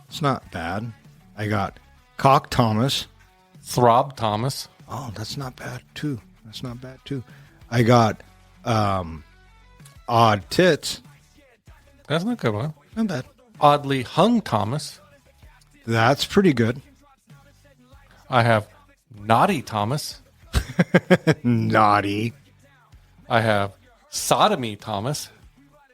It's not bad. I got Cock Thomas. Throb Thomas. Oh, that's not bad too. I got Odd Tits. That's not a good one. Not bad. Oddly Hung Thomas. That's pretty good. I have Naughty Thomas. Naughty. I have Sodomy Thomas.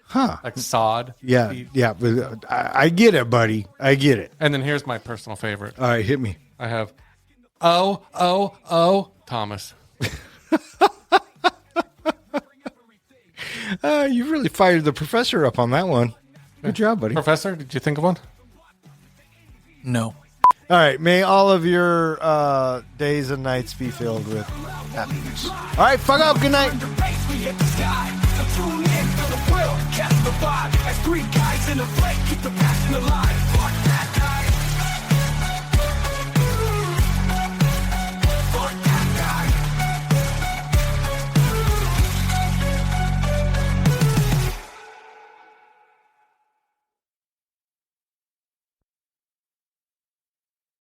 Huh. Like sod. Yeah. But I get it, buddy. I get it. And then here's my personal favorite. All right, hit me. I have Thomas. You really fired the professor up on that one. Good job, buddy. Professor, did you think of one? No. All right, may all of your days and nights be filled with happiness. All right, fuck up. Good night. As 3 guys in a flick, keep the passion alive.